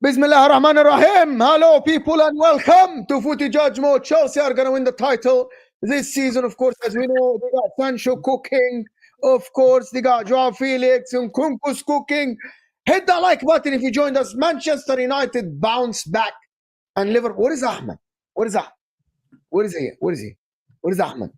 Bismillah ar-Rahman ar-Rahim. Hello, people, and welcome to Footy JUDGEMO. Chelsea are going to win the title this season, of course. As we know, they got Sancho cooking. Of course, they got Joao Felix and Kunkus cooking. Hit the like button if you joined us. Manchester United bounced back. And Liverpool. What is Ahmed? What is Ahmed? What is he? What is he? What is Ahmed?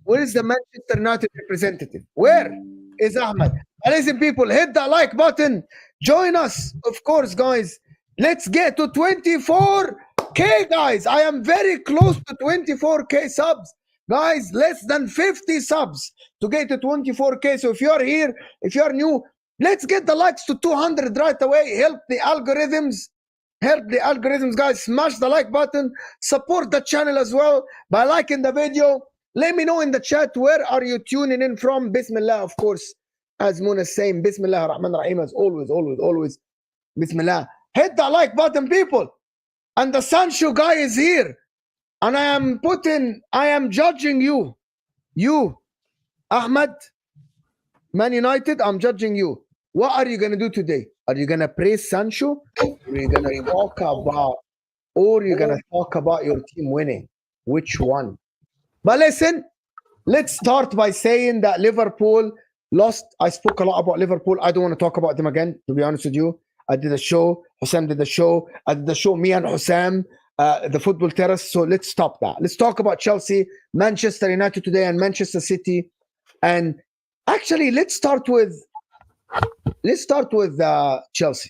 Where is the Manchester United representative? Where is Ahmed? And listen, people, hit the like button. Join us, of course, guys. Let's get to 24K, guys. I am very close to 24K subs. Guys, less than 50 subs to get to 24K. So if you're here, if you're new, let's get the likes to 200 right away. Help the algorithms. Help the algorithms, guys. Smash the like button. Support the channel as well by liking the video. Let me know in the chat, where are you tuning in from? Bismillah, of course. As Moon is saying, Bismillah ar-Rahman ar-Rahim, as always, always, always. Bismillah. Hit the like button, people. And the Sancho guy is here. And I am judging you. You, Ahmed, Man United, I'm judging you. What are you going to do today? Are you going to praise Sancho? Or are you going to talk about your team winning? Which one? But listen, let's start by saying that Liverpool lost. I spoke a lot about Liverpool. I don't want to talk about them again, to be honest with you. I did a show. HUSAM did the show. I did the show, me and HUSAM, the Football Terrace. So let's stop that. Let's talk about Chelsea, Manchester United today, and Manchester City. And actually, let's start with Chelsea. Let's start with Chelsea.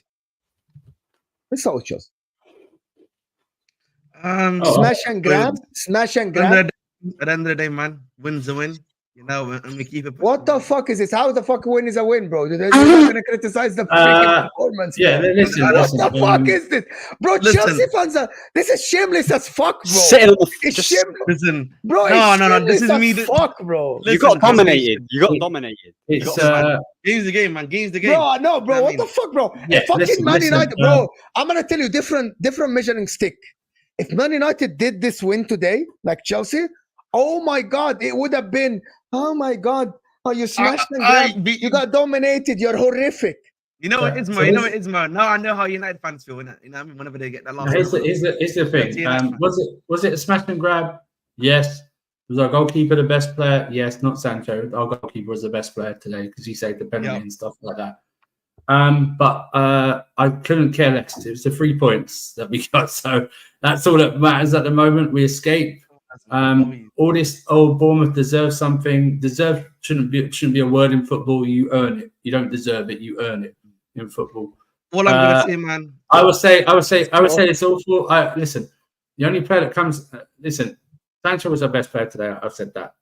Smash and grab. Smash and grab. At the end of the day, man, win's a win. You know, and we keep it. What the fuck is this? How the fuck a win is a win, bro? You're not gonna criticize the freaking performance. Yeah, listen. What the fuck is this, bro? Listen. Chelsea fans are. This is shameless as fuck, bro. It's shameless, Listen, bro. no. This is me. Fuck, bro. Listen, you got dominated. You got dominated. It's game's the game, man. Game's the game. Bro, no, bro. What the fuck, bro? Yeah, Fucking Man listen, United, bro. I'm gonna tell you different measuring stick. If Man United did this win today, like Chelsea, oh my God, it would have been. Oh my God! Oh, you smashed and you got dominated. You're horrific. You know what, Isma? You know what, Isma? Now I know how United fans feel. You know what I mean? Whenever they get that last. Here's the thing. Was it a smash and grab? Yes. Was our goalkeeper the best player? Yes. Not Sancho. Our goalkeeper was the best player today because he saved the penalty and stuff like that. But I couldn't care less. It was the 3 points that we got, so that's all that matters at the moment. We escaped. All this, Bournemouth deserves something. Deserve shouldn't be a word in football. You earn it. You don't deserve it. You earn it in football. All I'm gonna say, man. I would say it's awful. Listen, the only player that comes. Listen, Sancho was our best player today. I've said that.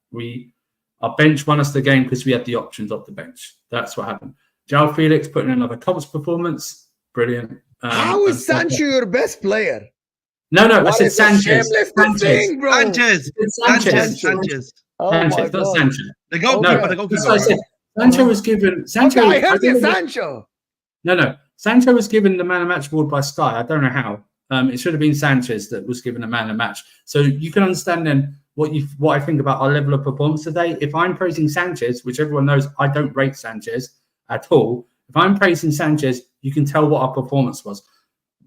Our bench won us the game because we had the options off the bench. That's what happened. Joao Felix putting in another comps performance. Brilliant. How is Sancho your best player? No, I said Sanchez. Thing, bro. Sanchez. Oh my God. Not Sanchez. The goalkeeper. That's what I said. Sancho was given. Sancho. Okay, I heard you, Sancho. No. Sancho was given the man of match award by Sky. I don't know how. It should have been Sanchez that was given a man of match. So you can understand then what I think about our level of performance today. If I'm praising Sanchez, which everyone knows I don't rate Sanchez at all. If I'm praising Sanchez, you can tell what our performance was.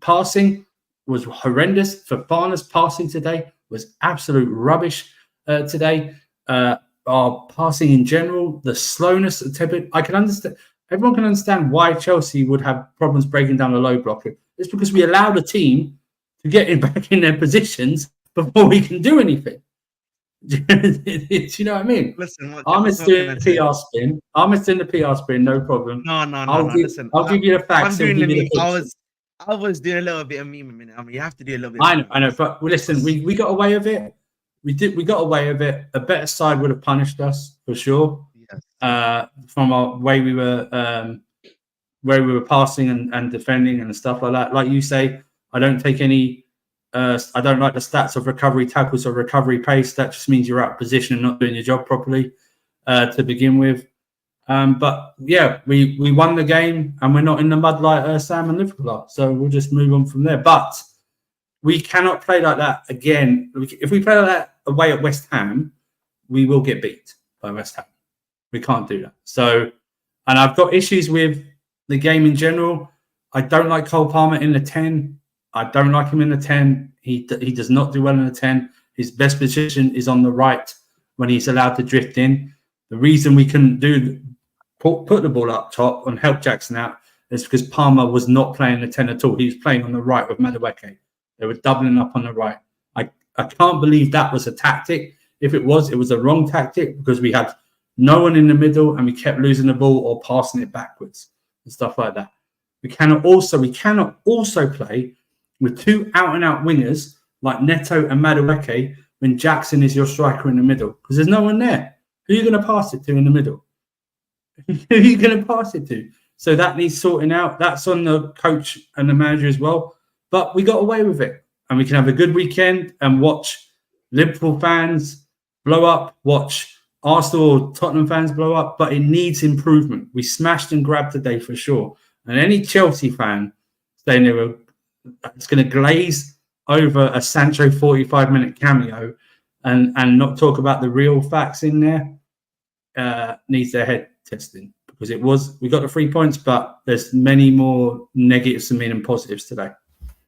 Passing was horrendous. Fofana's passing today was absolute rubbish today. Our passing in general, the slowness, I can understand. Everyone can understand why Chelsea would have problems breaking down the low block. It's because we allow the team to get back in their positions before we can do anything. Do you know what I mean? Listen, Ahmed's doing the PR spin. Ahmed's doing the PR spin, no problem. No. Listen, I'll give you the facts. I was doing a little bit of meme a minute. I mean, you have to do a little bit. I know, but listen, we got away with it. We got away with it. A better side would have punished us for sure. Yes. From our way we were passing and defending and stuff like that. Like you say, I don't take any. I don't like the stats of recovery tackles or recovery pace. That just means you're out of position and not doing your job properly to begin with. But yeah, we won the game and we're not in the mud like Sam and Liverpool are. So we'll just move on from there. But we cannot play like that again. If we play like that away at West Ham, we will get beat by West Ham. We can't do that. So, and I've got issues with the game in general. I don't like Cole Palmer in the 10. I don't like him in the 10. He does not do well in the 10. His best position is on the right when he's allowed to drift in. The reason we couldn't put the ball up top and help Jackson out is because Palmer was not playing the 10 at all. He was playing on the right with Madueke. They were doubling up on the right. I can't believe that was a tactic. If it was the wrong tactic because we had no one in the middle and we kept losing the ball or passing it backwards and stuff like that. We cannot also play with two out-and-out wingers like Neto and Madueke when Jackson is your striker in the middle because there's no one there. Who are you going to pass it to in the middle? Who are you going to pass it to? So that needs sorting out. That's on the coach and the manager as well. But we got away with it. And we can have a good weekend and watch Liverpool fans blow up, watch Arsenal or Tottenham fans blow up. But it needs improvement. We smashed and grabbed today for sure. And any Chelsea fan saying it's going to glaze over a Sancho 45-minute cameo and not talk about the real facts in there needs their head testing. Because we got the 3 points, but there's many more negatives than positives today.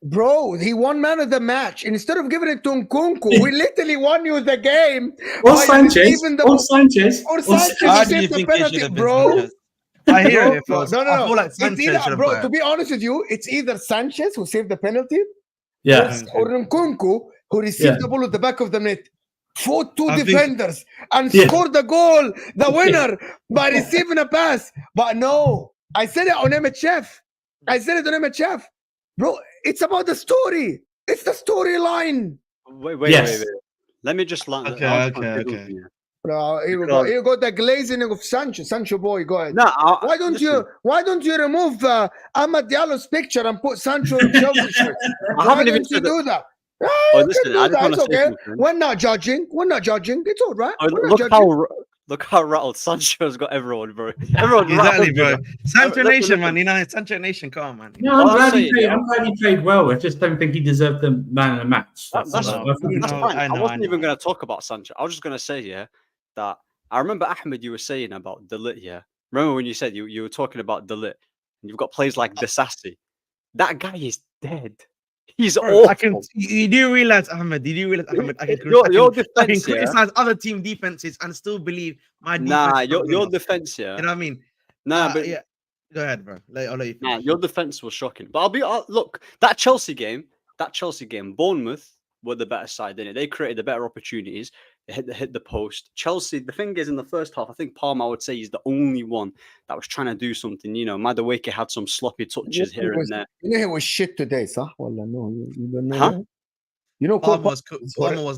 Bro, he won man of the match. Instead of giving it to Nkunku, we literally won you the game. Or Sanchez. Or Sanchez. How do you think he should have been Sanchez? I hear it. No. I feel like Sanchez bro, to be honest with you, it's either Sanchez who saved the penalty, or Nkunku who received the ball at the back of the net, fought two defenders and scored the goal, the winner, by receiving a pass. But no, I said it on MHF. Bro, it's about the story. It's the storyline. Wait. Let me just land. Okay. Bro, here we go. Here go the glazing of Sancho. Sancho boy, go ahead. No, why don't you remove Ahmad Diallo's picture and put Sancho in Chelsea shirt? I haven't even said do that. Listen, I just want to say something. We're not judging. It's all right. Look how rattled Sancho's got everyone, bro. Everyone exactly, bro. Sancho Nation, man. You know, Sancho Nation, come on, man. No, I'm glad he played well. I just don't think he deserved the man of the match. That's fine. I wasn't even going to talk about Sancho. I was just going to say, that I remember Ahmed, you were saying about De Ligt, Remember when you said you were talking about De Ligt, and you've got players like Disasi. That guy is dead. He's awful. You do realize, Ahmed, I can criticize other team defenses and still believe my defense. Your defense, You know what I mean? But go ahead, bro. I'll let you finish. Your defense was shocking. But look, that Chelsea game, Bournemouth were the better side, didn't it? They created the better opportunities. They hit the post. Chelsea, the thing is, in the first half, I think Palmer, I would say, is the only one that was trying to do something. You know, Madueke had some sloppy touches here and there. You know, he was shit today, sir. Well, no, you don't know. Huh? You know, Palmer was not good, bro.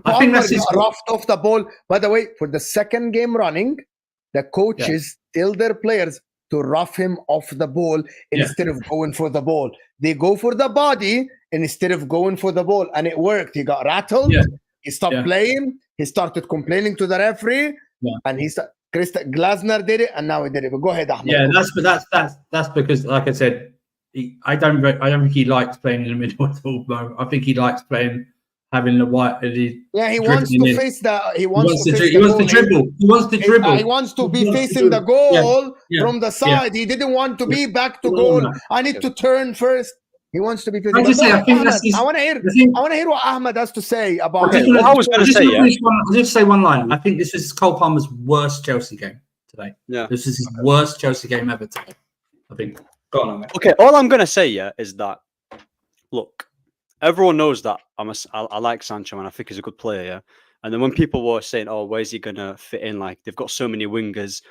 I think that's just roughed off the ball. By the way, for the second game running, the coaches tell their players to rough him off the ball instead of going for the ball. They go for the body instead of going for the ball, and it worked. He got rattled. He stopped playing. He started complaining to the referee, and Glasner did it, and now he did it. But go ahead, Ahmed. Yeah, that's because, like I said, I don't think he likes playing in the middle at all, bro. I think he likes playing. Having the white, he wants to face the. He wants to dribble. He wants to dribble. He wants to be facing the goal from the side. He didn't want to be back to goal. I need to turn first. He wants to be facing. I want to hear what Ahmed has to say about it. I was going to say, I'll just say one line. I think this is Cole Palmer's worst Chelsea game today. Yeah, this is his worst Chelsea game ever today. I think. Go on, mate. Okay, all I'm going to say, is that look. Everyone knows that I like Sancho and I think he's a good player, And then when people were saying, "Oh, where's he gonna fit in?" Like they've got so many wingers,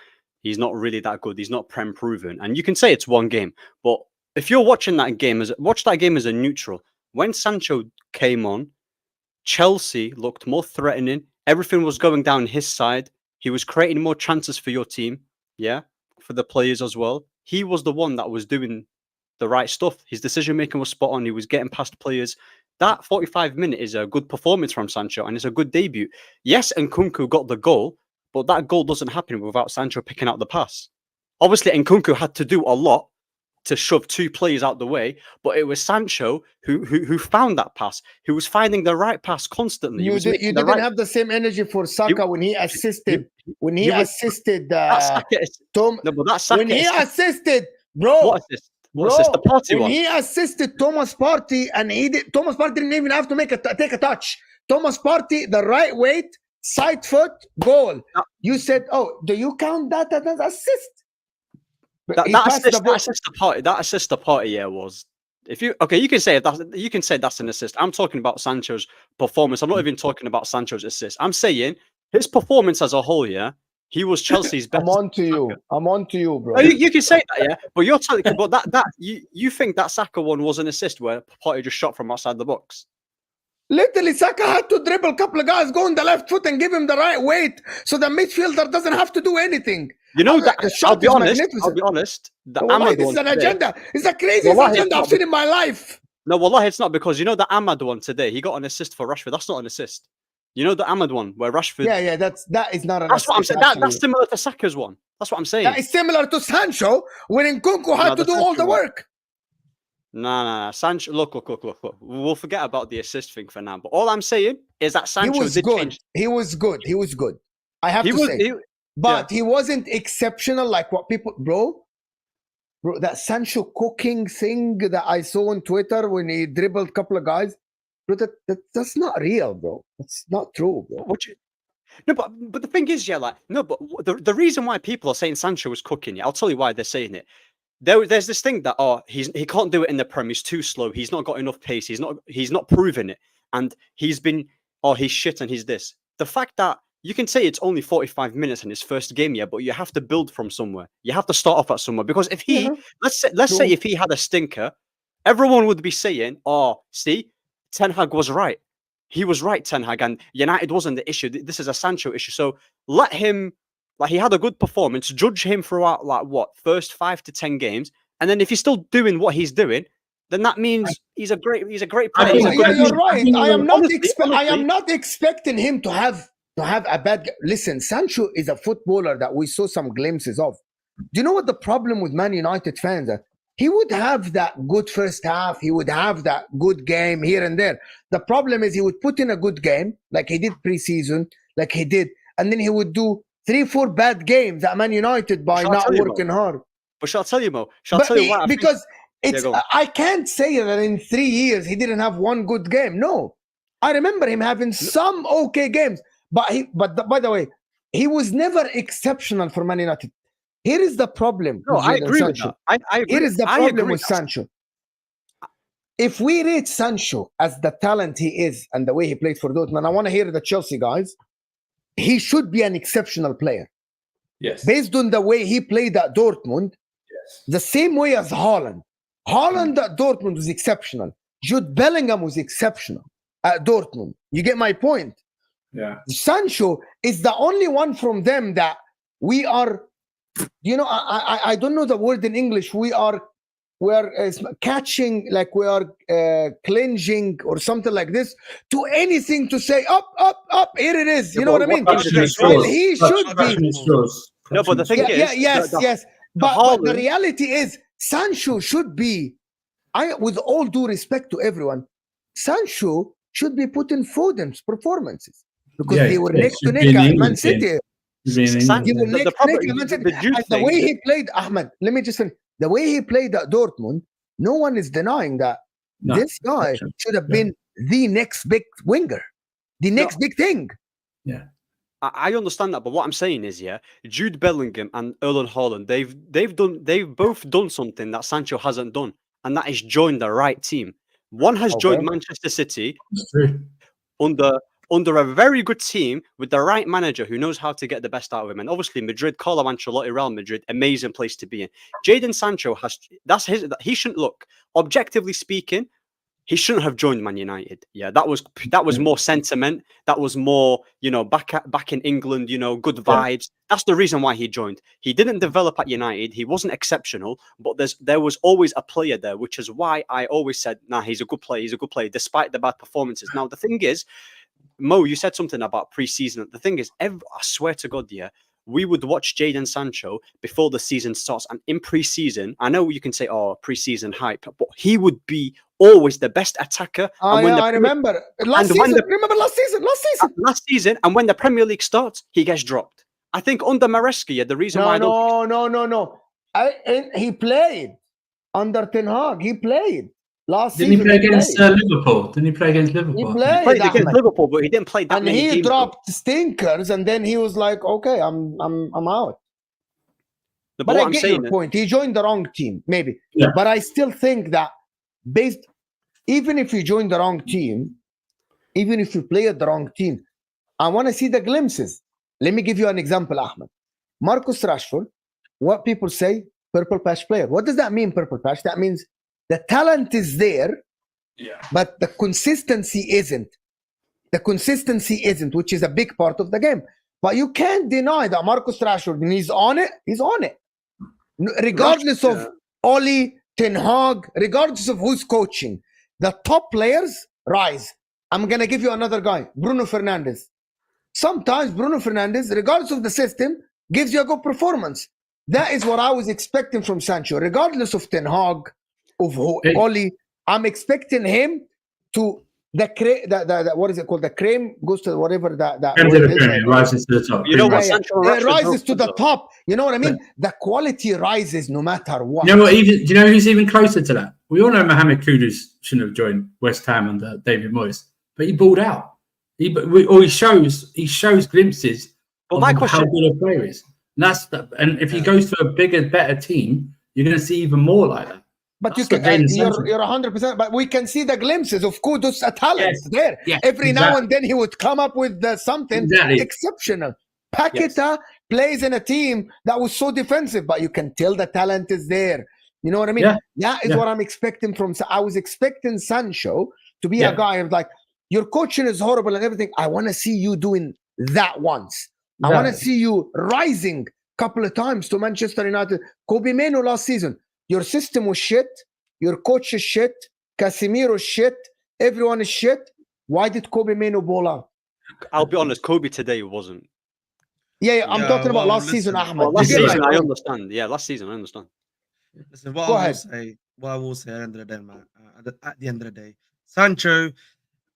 he's not really that good. He's not Prem proven, and you can say it's one game, but if you're watching that game watch that game as a neutral. When Sancho came on, Chelsea looked more threatening. Everything was going down his side. He was creating more chances for your team, for the players as well. He was the one that was doing the right stuff. His decision making was spot on. He was getting past players. That 45 minute is a good performance from Sancho, and it's a good debut. Yes, Nkunku got the goal, but that goal doesn't happen without Sancho picking out the pass. Obviously, Nkunku had to do a lot to shove two players out the way, but it was Sancho who found that pass, who was finding the right pass constantly. You didn't have the same energy for Saka when he assisted. when he assisted Tom. No, but that's when he assisted, bro. What assist? What assist? The party when one. he assisted Thomas Partey, and Thomas Partey didn't even have to take a touch. Thomas Partey, the right weight, side foot, goal. You said, "Oh, do you count that as assist?" That assist the party, yeah, was. If you you can say that's an assist. I'm talking about Sancho's performance. I'm not even talking about Sancho's assist. I'm saying his performance as a whole, yeah. He was Chelsea's best. I'm on to you, bro. No, you can say that, yeah. But you're telling about that you think that Saka one was an assist where Partey just shot from outside the box? Literally, Saka had to dribble a couple of guys, go on the left foot and give him the right weight so the midfielder doesn't have to do anything. You know that I'll be honest. The Ahmad this is an agenda. It's the craziest agenda I've seen in my life. No, wallahi, it's not, because you know the Ahmad one today, he got an assist for Rashford. That's not an assist. You know the Ahmad one where Rashford. Yeah, that is not an assist. That's what I'm saying. That's actually. similar to Saka's one. That's what I'm saying. That is similar to Sancho when Nkunku had to do all the work. Nah. Sancho, look. We'll forget about the assist thing for now. But all I'm saying is that Sancho did change. He was good. I have to say. But he wasn't exceptional like what people... Bro, that Sancho cooking thing that I saw on Twitter when he dribbled a couple of guys, bro, that's not real, bro. That's not true, bro. No, but the thing is, yeah, like, no, but the reason why people are saying Sancho was cooking, yeah, I'll tell you why they're saying it. There's this thing that he can't do it in the Prem. He's too slow. He's not got enough pace. He's not proven it, and he's shit and he's this. The fact that you can say it's only 45 minutes in his first game, yeah, but you have to build from somewhere. You have to start off at somewhere, because if he let's say if he had a stinker, everyone would be saying, "Oh, see, Ten Hag was right. He was right, Ten Hag, and United wasn't the issue. This is a Sancho issue." So let him. Like, he had a good performance. Judge him throughout, like, first 5 to 10 games, and then if he's still doing what he's doing, then that means he's a great player. You're right. I am not expecting him to have a bad. Listen, Sancho is a footballer that we saw some glimpses of. Do you know what the problem with Man United fans are? He would have that good first half. He would have that good game here and there. The problem is he would put in a good game, like he did pre-season, and then he would do 3-4 bad games at Man United by not working hard. But shall I tell you, Mo? Shall I tell you why? Because I can't say that in 3 years he didn't have one good game. No, I remember him having some okay games. But by the way, he was never exceptional for Man United. Here is the problem. No, I agree with that. I agree. Here is the problem with Sancho. If we rate Sancho as the talent he is and the way he played for Dortmund, I want to hear the Chelsea guys. He should be an exceptional player. Yes. Based on the way he played at Dortmund, the same way as Haaland. Haaland at Dortmund was exceptional. Jude Bellingham was exceptional at Dortmund. You get my point? Yeah. Sancho is the only one from them that we are, I don't know the word in English. We're catching, like we are clinging or something like this to anything to say up. Here it is. You know what I mean? Well, he should be. No, but the thing is, yes. But the reality is, Sancho should be. With all due respect to everyone, Sancho should be put in Foden's performances because they were neck to neck at Man City. The way he played, Ahmed. Let me just finish. The way he played at Dortmund, no one is denying that this guy should have been the next big winger, the next big thing. Yeah, I understand that, but what I'm saying is, Jude Bellingham and Erling Haaland, they've both done something that Sancho hasn't done, and that is joined the right team. One has joined Manchester City under a very good team with the right manager who knows how to get the best out of him. And obviously Madrid, Carlo Ancelotti, Real Madrid, amazing place to be in. Jadon Sancho he shouldn't look, objectively speaking, he shouldn't have joined Man United. Yeah, that was more sentiment. That was more, back in England, good vibes. That's the reason why he joined. He didn't develop at United. He wasn't exceptional, but there was always a player there, which is why I always said, he's a good player. He's a good player, despite the bad performances. Now, the thing is, Mo, you said something about pre-season. The thing is, I swear to God, we would watch Jadon Sancho before the season starts. And in pre-season, I know you can say, pre-season hype, but he would be always the best attacker. I remember. Last season. And when the Premier League starts, he gets dropped. I think under Maresca, the reason why No. He played under Ten Hag. He played last Didn't season. He play against Liverpool? Didn't he play against Liverpool? He played, played against Ahmed. Liverpool, but he didn't play that And many games. he dropped stinkers, and then he was like, "Okay, I'm out." No, But what I I'm get saying your point. He joined the wrong team, maybe. Yeah. But I still think that even if you join the wrong team, even if you play at the wrong team, I want to see the glimpses. Let me give you an example, Ahmed. Marcus Rashford, what people say, purple patch player. What does that mean, purple patch? That means the talent is there, but the consistency isn't. The consistency isn't, which is a big part of the game. But you can't deny that Marcus Rashford, when he's on it, he's on it. Regardless of Oli, Ten Hag, regardless of who's coaching, the top players rise. I'm going to give you another guy, Bruno Fernandes. Sometimes Bruno Fernandes, regardless of the system, gives you a good performance. That is what I was expecting from Sancho. Regardless of Ten Hag, of Oli, I'm expecting him to what is it called? The cream goes to whatever rises to the top. You know what? Sancho it rises to the top. You know what I mean? The quality rises no matter what. You know what? Do you know who's even closer to that? We all know Mohamed Kudus shouldn't have joined West Ham under David Moyes, but he balled out. He shows glimpses of how good a player is. And if he goes to a bigger, better team, you're going to see even more like that. But you're 100%. But we can see the glimpses of Kudus' talent there. Yes, Every now and then he would come up with something exceptional. Paqueta plays in a team that was so defensive, but you can tell the talent is there. You know what I mean? That is what I'm expecting from. I was expecting Sancho to be a guy of like, your coaching is horrible and everything. I want to see you doing that once. I want to see you rising a couple of times to Manchester United. Kobe Meno last season. Your system was shit. Your coach is shit. Casemiro is shit. Everyone is shit. Why did Kobe Meno ball out? I'll be honest, Kobe today wasn't. Yeah, I'm talking about last season, Ahmed. Well, last season, I understand. Yeah, last season, I understand. Listen, what I will say at the end of the day, man, at the end of the day, Sancho,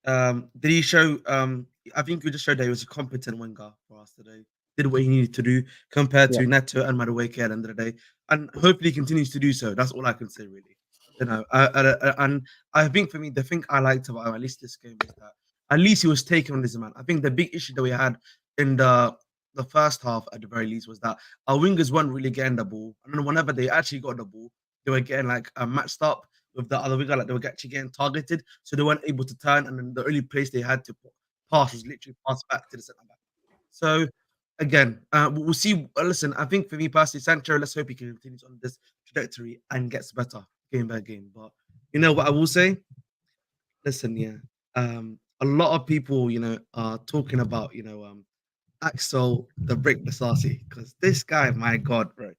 did he show, I think he just showed that he was a competent winger for us today. Did what he needed to do compared to Neto and Madueke at the end of the day. And hopefully he continues to do so. That's all I can say, really. You know, and I think for me, the thing I liked about at least this game is that at least he was taking on this man. I think the big issue that we had in the first half, at the very least, was that our wingers weren't really getting the ball. And then whenever they actually got the ball, they were getting like matched up with the other winger, like they were actually getting targeted, so they weren't able to turn. And then the only place they had to pass was literally pass back to the centre back. So again, we'll see. Listen, I think for me personally, Sancho, let's hope he continues on this trajectory and gets better game by game. But you know what I will say? Listen, a lot of people, are talking about, Axel the Brick Basasi, because this guy, my God, bro.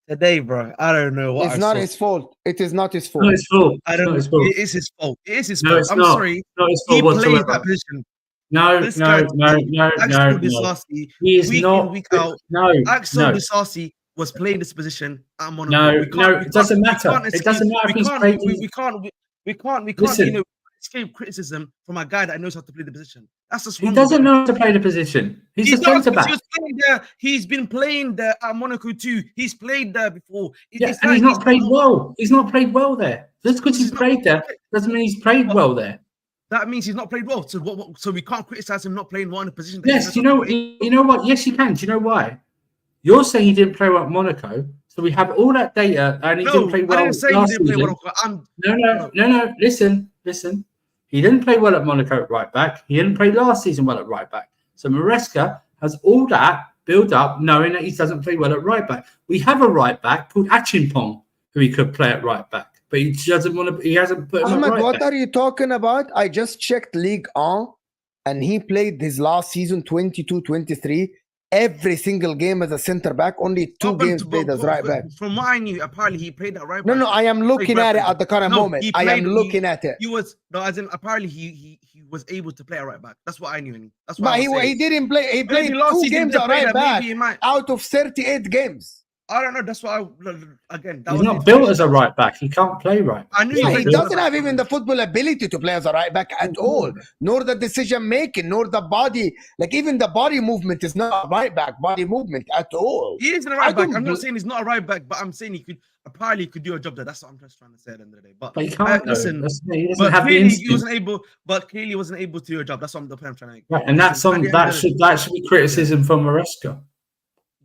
Today, bro, I don't know what. It's not his fault. It is not his fault. No, it's fault. I don't know. It is his fault. It is his fault. I'm sorry. He plays that position. No. Axel Disasi, he is week not. in, week out. Axel Disasi was playing this position at Monaco. It doesn't matter. It doesn't matter. We can't escape criticism from a guy that knows how to play the position. That's just he doesn't know how to play the position. He's a centre back. He's been playing there at Monaco too. He's played there before. And he's not played well. He's not played well there. Just because he's played there doesn't mean he's played well there. That means he's not played well. So we can't criticize him not playing well in a position. Yes, you know what? Yes, you can. Do you know why? You're saying he didn't play well at Monaco, so we have all that data, and he didn't play well last season. No. Listen. He didn't play well at Monaco at right back. He didn't play last season well at right back. So Maresca has all that build up, knowing that he doesn't play well at right back. We have a right back called Achimpong, who he could play at right back, but he doesn't want to. He hasn't put him Ahmed, at right what back. are you talking about? I just checked Ligue 1, and he played his last season 22-23. Every single game as a centre back, only 2 games played as right back. From what I knew, apparently he played at right back. No, I am looking at it at the current moment. I am looking at it. He was apparently he was able to play at right back. That's what I knew. That's but he didn't play. He played 2 games at right back out of 38 games. I don't know. That's why again. He's not built as a right back. He can't play right back. I knew he doesn't have even the football ability to play as a right back at all, nor the decision making, nor the body. Like even the body movement is not a right back body movement at all. He isn't a right back. I'm not saying he's not a right back, but I'm saying he could apparently could do a job there. That's what I'm just trying to say at the end of the day. But he can't. Listen, he doesn't but have the clearly instinct. he wasn't able. But clearly he wasn't able to do a job. That's what the point I'm trying to make. Right, and that's on that should be criticism from Maresca.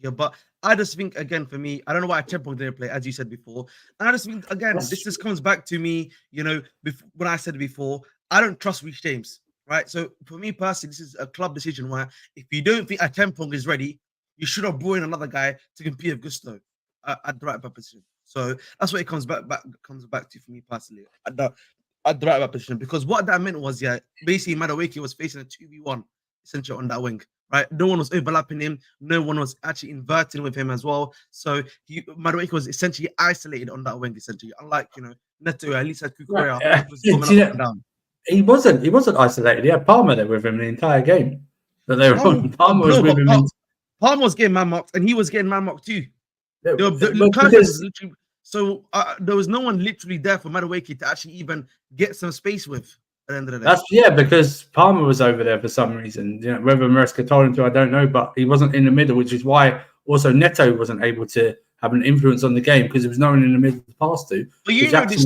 Yeah, but I just think again for me, I don't know why Chempong didn't play, as you said before. And I just think again, this just comes back to me, you know, when I said before, I don't trust Reece James, right? So for me personally, this is a club decision where if you don't think Chempong is ready, you should have brought in another guy to compete with Gusto at the right back position. So that's what it comes back to for me personally at the right back position. Because what that meant was, basically Madueke was facing a 2v1 essentially on that wing. Right, no one was overlapping him. No one was actually inverting with him as well. So Madueke was essentially isolated on that wing. Essentially, unlike Neto, at least at Kukurea, was coming up and down. He wasn't isolated. He had Palmer there with him the entire game that they were on. Palmer was with him. Palmer was getting man marked, and he was getting man marked too. There was no one literally there for Madueke to actually even get some space with. At the end of the day. Because Palmer was over there for some reason. You know, whether Maresca told him to, I don't know, but he wasn't in the middle, which is why also Neto wasn't able to have an influence on the game because there was no one in the middle to pass to. But you know this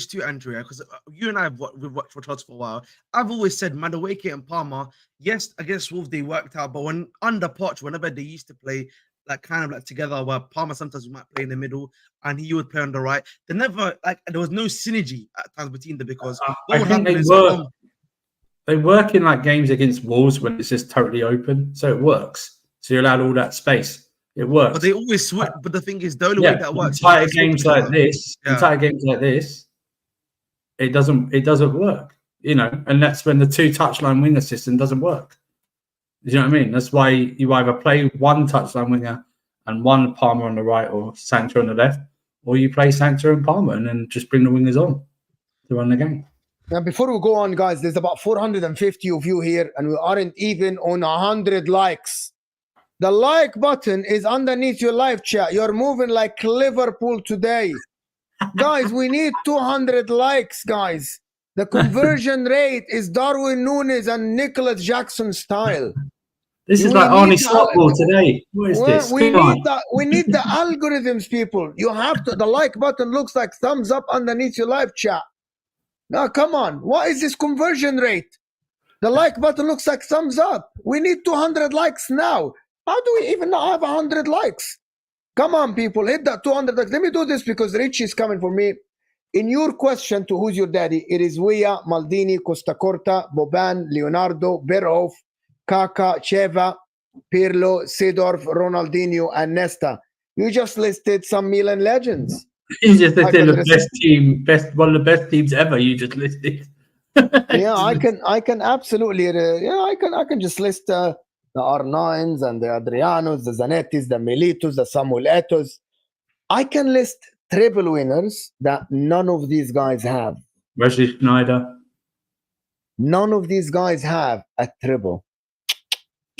too, Andrew. Because you and I we've watched for Tots for a while. I've always said Madueke and Palmer, yes, against Wolves they worked out, but when under Poch, whenever they used to play like kind of like together, where Palmer sometimes might play in the middle and he would play on the right. They never there was no synergy at times between them because I think they work in like games against Wolves when it's just totally open, so it works. So you're allowed all that space. It works. But they always switch. But the thing is, the only way that works. Entire games like this, it doesn't work. You know, and that's when the 2 touchline winger system doesn't work. You know what I mean? That's why you either play one touchline winger and one Palmer on the right or Sancho on the left, or you play Sancho and Palmer and then just bring the wingers on to run the game. Now, before we go on, guys, there's about 450 of you here, and we aren't even on 100 likes. The like button is underneath your live chat. You're moving like Liverpool today. Guys, we need 200 likes, guys. The conversion rate is Darwin Núñez and Nicholas Jackson style. This is like Arnie Slotball today. What is this? We need the algorithms, people. You have to. The like button looks like thumbs up underneath your live chat. Now, come on. What is this conversion rate? The like button looks like thumbs up. We need 200 likes now. How do we even not have 100 likes? Come on, people. Hit that 200 likes. Let me do this because Richie is coming for me. In your question to who's your daddy, it is Weah, Maldini, Costa Corta, Boban, Leonardo, Berhoff, Kaka, Cheva, Pirlo, Seedorf, Ronaldinho, and Nesta. You just listed some Milan legends. You just listed one of the best teams ever. You just listed. Yeah, I can absolutely. I can just list the R9s and the Adrianos, the Zanettis, the Militos, the Samuel Eto's. I can list treble winners that none of these guys have. Wesley Sneijder. None of these guys have a treble.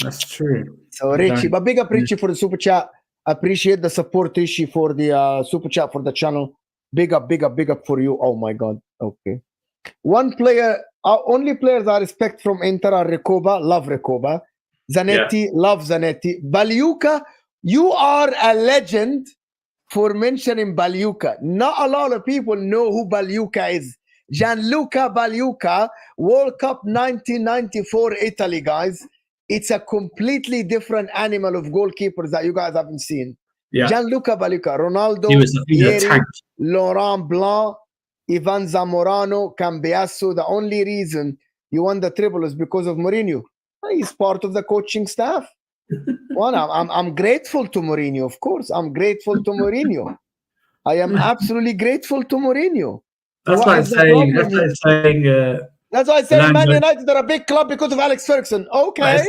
That's true. So Richie, but big up Richie for the super chat. Appreciate the support, Richie, for the super chat for the channel. Big up for you. Oh my God. Okay. One player, only players I respect from Inter are Recoba. Love Recoba. Zanetti. Love Zanetti. Baliuka, you are a legend for mentioning Baliuka. Not a lot of people know who Baliuka is. Gianluca Baliuka, World Cup 1994 Italy, guys. It's a completely different animal of goalkeepers that you guys haven't seen. Yeah. Gianluca Baliuka, Ronaldo, Vieri, Laurent Blanc, Ivan Zamorano, Cambiasso. The only reason you won the treble is because of Mourinho. He's part of the coaching staff. Well, I'm grateful to Mourinho, of course. I'm grateful to Mourinho. I am absolutely grateful to Mourinho. That's like saying. That's why I say Man United are a big club because of Alex Ferguson. Okay.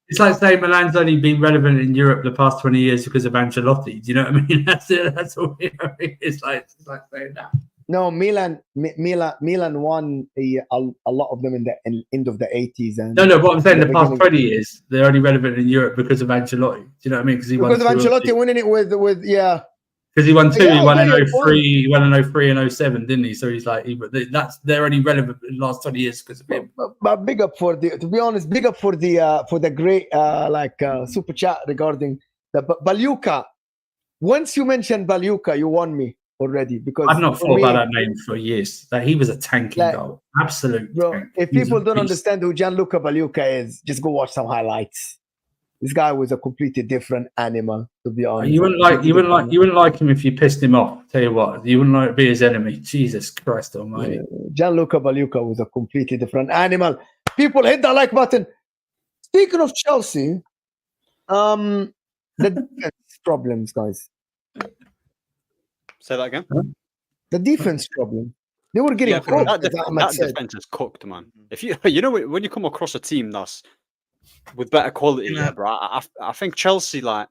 It's like saying Milan's only been relevant in Europe the past 20 years because of Ancelotti. Do you know what I mean? That's it. That's all. It's like saying that. No, Milan won a lot of them in the end of the 80s. And No, but I'm saying the past beginning. 20 years, they're only relevant in Europe because of Ancelotti. Do you know what I mean? Because of Ancelotti winning it with yeah. Because he won 2, Yeah, he won I in get your 03, he won in 03 and 07, didn't he? So he's like, they're only relevant in the last 20 years because of him. But big up for the, to be honest, big up for the great super chat regarding the Baluka. Once you mentioned Baluka, you won me already, because I've not thought about that name for years. That he was a tanking goal, absolute. Bro, tank. if people don't understand who Gianluca Baluka is, just go watch some highlights. This guy was a completely different animal, to be honest. You wouldn't like him if you pissed him off. Tell you what, you wouldn't like to be his enemy. Jesus Christ Almighty. Gianluca Baluka was a completely different animal. People, hit the like button. Speaking of Chelsea, the defense problems, guys. Say that again. The defense problem. They were getting cooked. That defense is cooked, man. If you know when you come across a team that's with better quality, bro. I think Chelsea, like,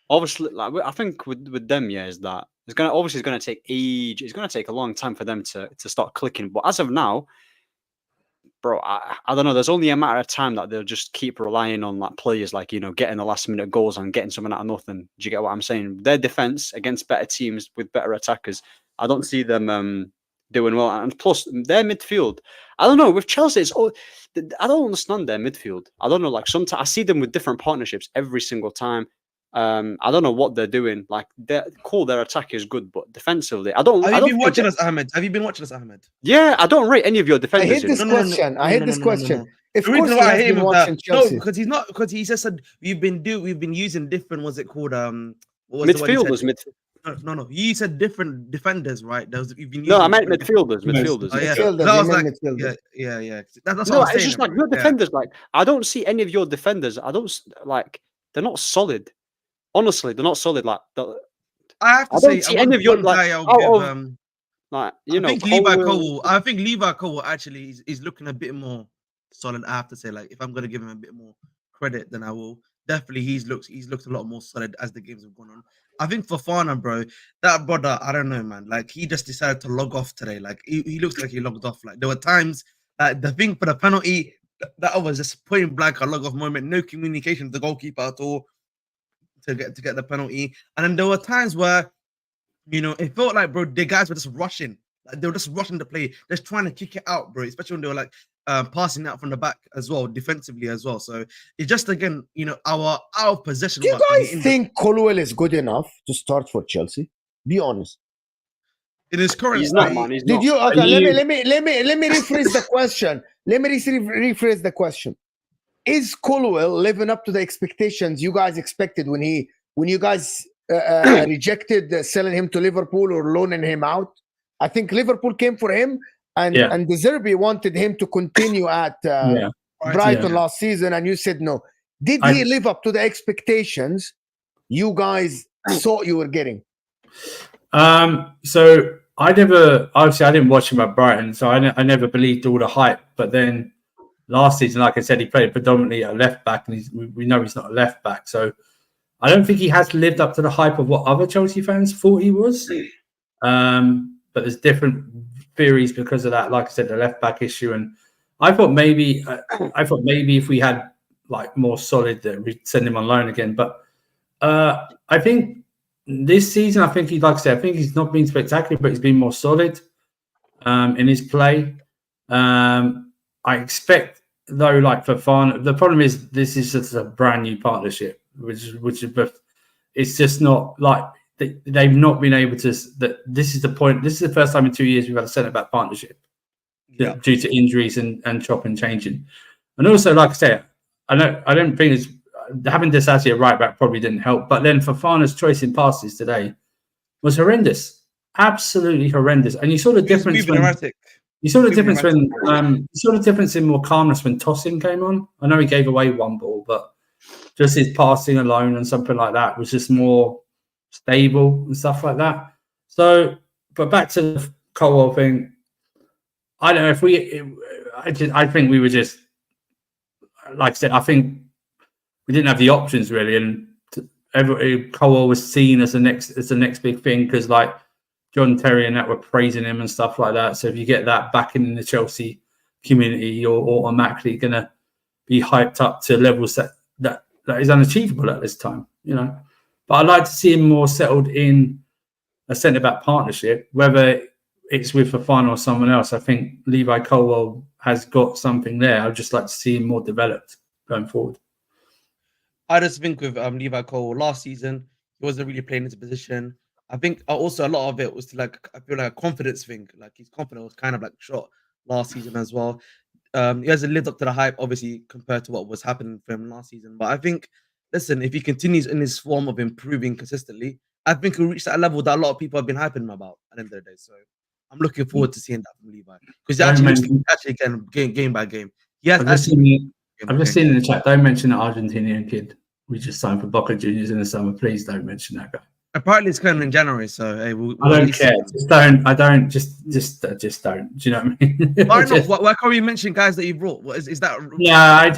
obviously, like, I think with them, is that it's gonna take age. It's gonna take a long time for them to start clicking. But as of now, bro, I don't know. There's only a matter of time that they'll just keep relying on like players, like, getting the last minute goals and getting something out of nothing. Do you get what I'm saying? Their defense against better teams with better attackers, I don't see them doing well. And plus, their midfield, I don't know. With Chelsea, I don't understand their midfield. I don't know. Like, sometimes I see them with different partnerships every single time. I don't know what they're doing. Like, their attack is good, but defensively, I don't. Have you been watching us, Ahmed? Have you been watching us, Ahmed? Yeah, I don't rate any of your defenders. I hate this question. I hate this question. Of course, I hate him watching Chelsea. No, because he's not. Because he just said we've been using different. What's it called? Midfielders. No. You said different defenders, right? You've been I meant midfielders. Midfielders. Oh, yeah. Midfielders. I was like, yeah. That's what I'm saying. It's just like your defenders. Like, I don't see any of your defenders. I don't like. They're not solid. Honestly, they're not solid. Like, I have to say, see any of your like. I think Levi Cole actually is looking a bit more solid. I have to say, like, if I'm gonna give him a bit more credit, then I will. Definitely, he's looked a lot more solid as the games have gone on. I think Fofana, bro, that brother, I don't know, man. Like, he just decided to log off today. Like, he looks like he logged off. Like, there were times, the thing for the penalty, that was just point blank a log off moment. No communication with the goalkeeper at all to get the penalty. And then there were times where, it felt like, bro, the guys were just rushing. Like, they were just rushing the play, just trying to kick it out, bro. Especially when they were like passing out from the back as well, defensively as well. So it's just, again, our possession. Do you guys think Colwell is good enough to start for Chelsea? Be honest. In his current, he's not, man. He's Did not. you? Okay, let me rephrase the question. Let me rephrase the question. Is Colwell living up to the expectations you guys expected when you guys rejected selling him to Liverpool or loaning him out? I think Liverpool came for him, and De Zerbi wanted him to continue at Brighton last season, and you said no. Did he live up to the expectations you guys thought you were getting? So I didn't watch him at Brighton, so I never believed all the hype. But then last season, like I said, he played predominantly at left back, and we know he's not a left back. So I don't think he has lived up to the hype of what other Chelsea fans thought he was. But there's different theories because of that. Like I said, the left back issue, and I thought maybe if we had like more solid, that we'd send him on loan again. But I think this season, I think he's not been spectacular, but he's been more solid in his play. I expect, though, like Fofana, the problem is this is just a brand new partnership, which is it's just not like they've not been able to. This is the point. This is the first time in 2 years we've had a centre back partnership due to injuries and chop and changing. And also, like I said, I don't think it's having Disasi at right back probably didn't help. But then Fofana's choice in passes today was horrendous, absolutely horrendous. And you saw the difference. You saw the difference in more calmness when Tosin came on. I know he gave away one ball, but just his passing alone and something like that was just more stable and stuff like that. So, but back to the Colwell thing, I don't know I think we were just, like I said, I think we didn't have the options really, and Colwell was seen as the next big thing because, like, John Terry and that were praising him and stuff like that. So if you get that back in the Chelsea community, you're automatically going to be hyped up to levels that is unachievable at this time, you know. But I'd like to see him more settled in a centre-back partnership, whether it's with Fofana or someone else. I think Levi Colwill has got something there. I'd just like to see him more developed going forward. I just think with Levi Colwill last season, he wasn't really playing into position. I think also a lot of it was to I feel like a confidence thing. Like his confidence was kind of like shot last season as well. He hasn't lived up to the hype, obviously, compared to what was happening for him last season. But I think, listen, if he continues in his form of improving consistently, I think he'll reach that level that a lot of people have been hyping him about at the end of the day. So I'm looking forward to seeing that from Levi, because he actually again game by game. Yes, I've just seen in the chat. Don't mention the Argentinian kid we just signed for Boca Juniors in the summer. Please don't mention that guy. Apparently, it's coming in January, so hey, I don't care. Just don't. I don't. Just don't. Do you know what I mean? Why not? Why can't we mention guys that you brought? What is that? Yeah, I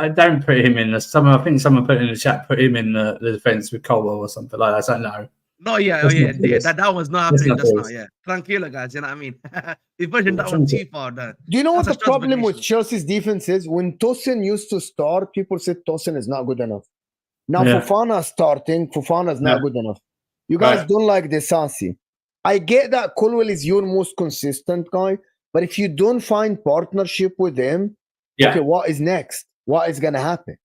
don't put him in. I think someone put in the chat, put him in the defense with Colwell or something like that. So no. No, yeah, that was not happening just now. Yeah, tranquilo, guys. You know what I mean? We're pushing that one too far. Do you know what the problem with Chelsea's defense is? When Tosin used to start, people said Tosin is not good enough. Now Fofana starting, Fofana is not good enough. You guys don't like Desasi. I get that Colwell is your most consistent guy, but if you don't find partnership with him, okay, what is next? What is going to happen?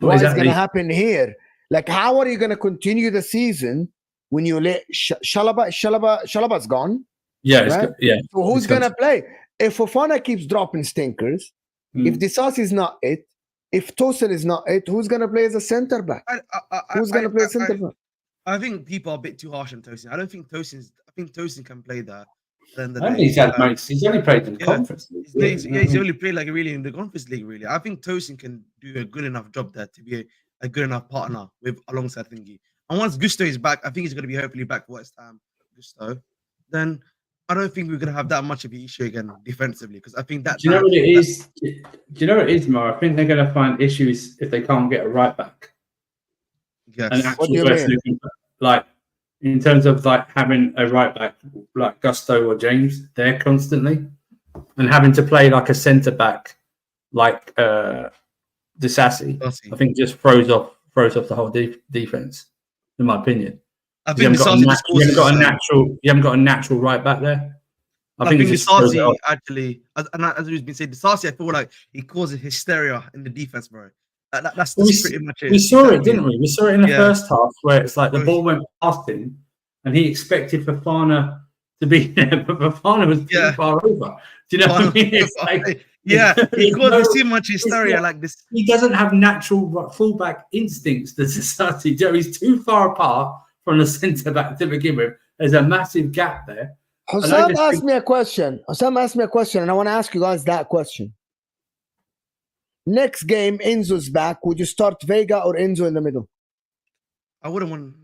What is going to happen here? Like, how are you going to continue the season when you let Shalaba's gone? Yeah, right? So who's going to play? If Fofana keeps dropping stinkers, if Desasi is not it, if Tosin is not it, who's going to play as a centre back? Who's going to play centre back? I think people are a bit too harsh on Tosin. I don't think Tosin. I think Tosin can play that. He's only played in the conference league. He's only played like really in the conference league. Really, I think Tosin can do a good enough job there to be a good enough partner with alongside Thingy. And once Gusto is back, I think he's going to be hopefully back for West Ham. Gusto, then I don't think we're going to have that much of an issue again defensively, because I think that. Do you know what it is? Do you know what it is, Mar? I think they're going to find issues if they can't get a right back. Yes. What do you mean? Like, in terms of like having a right back like Gusto or James there constantly, and having to play like a centre back like Disassi, I think just throws off the whole defense. In my opinion, I think you haven't got a natural right back there. I think Disassi actually, and as we've been saying, Disassi, I feel like he causes hysteria in the defense, bro. That's pretty much it. We saw it, didn't we? We saw it in the first half where it's like the ball went past him and he expected Fofana to be there, but Fofana was too far over. Do you know what I mean? It's like, he causes too much hysteria like this. He doesn't have natural fullback instincts. He's too far apart from the centre back to begin with. There's a massive gap there. Husam asked me a question. And I want to ask you guys that question. Next game, Enzo's back. Would you start Viega or Enzo in the middle? I wouldn't want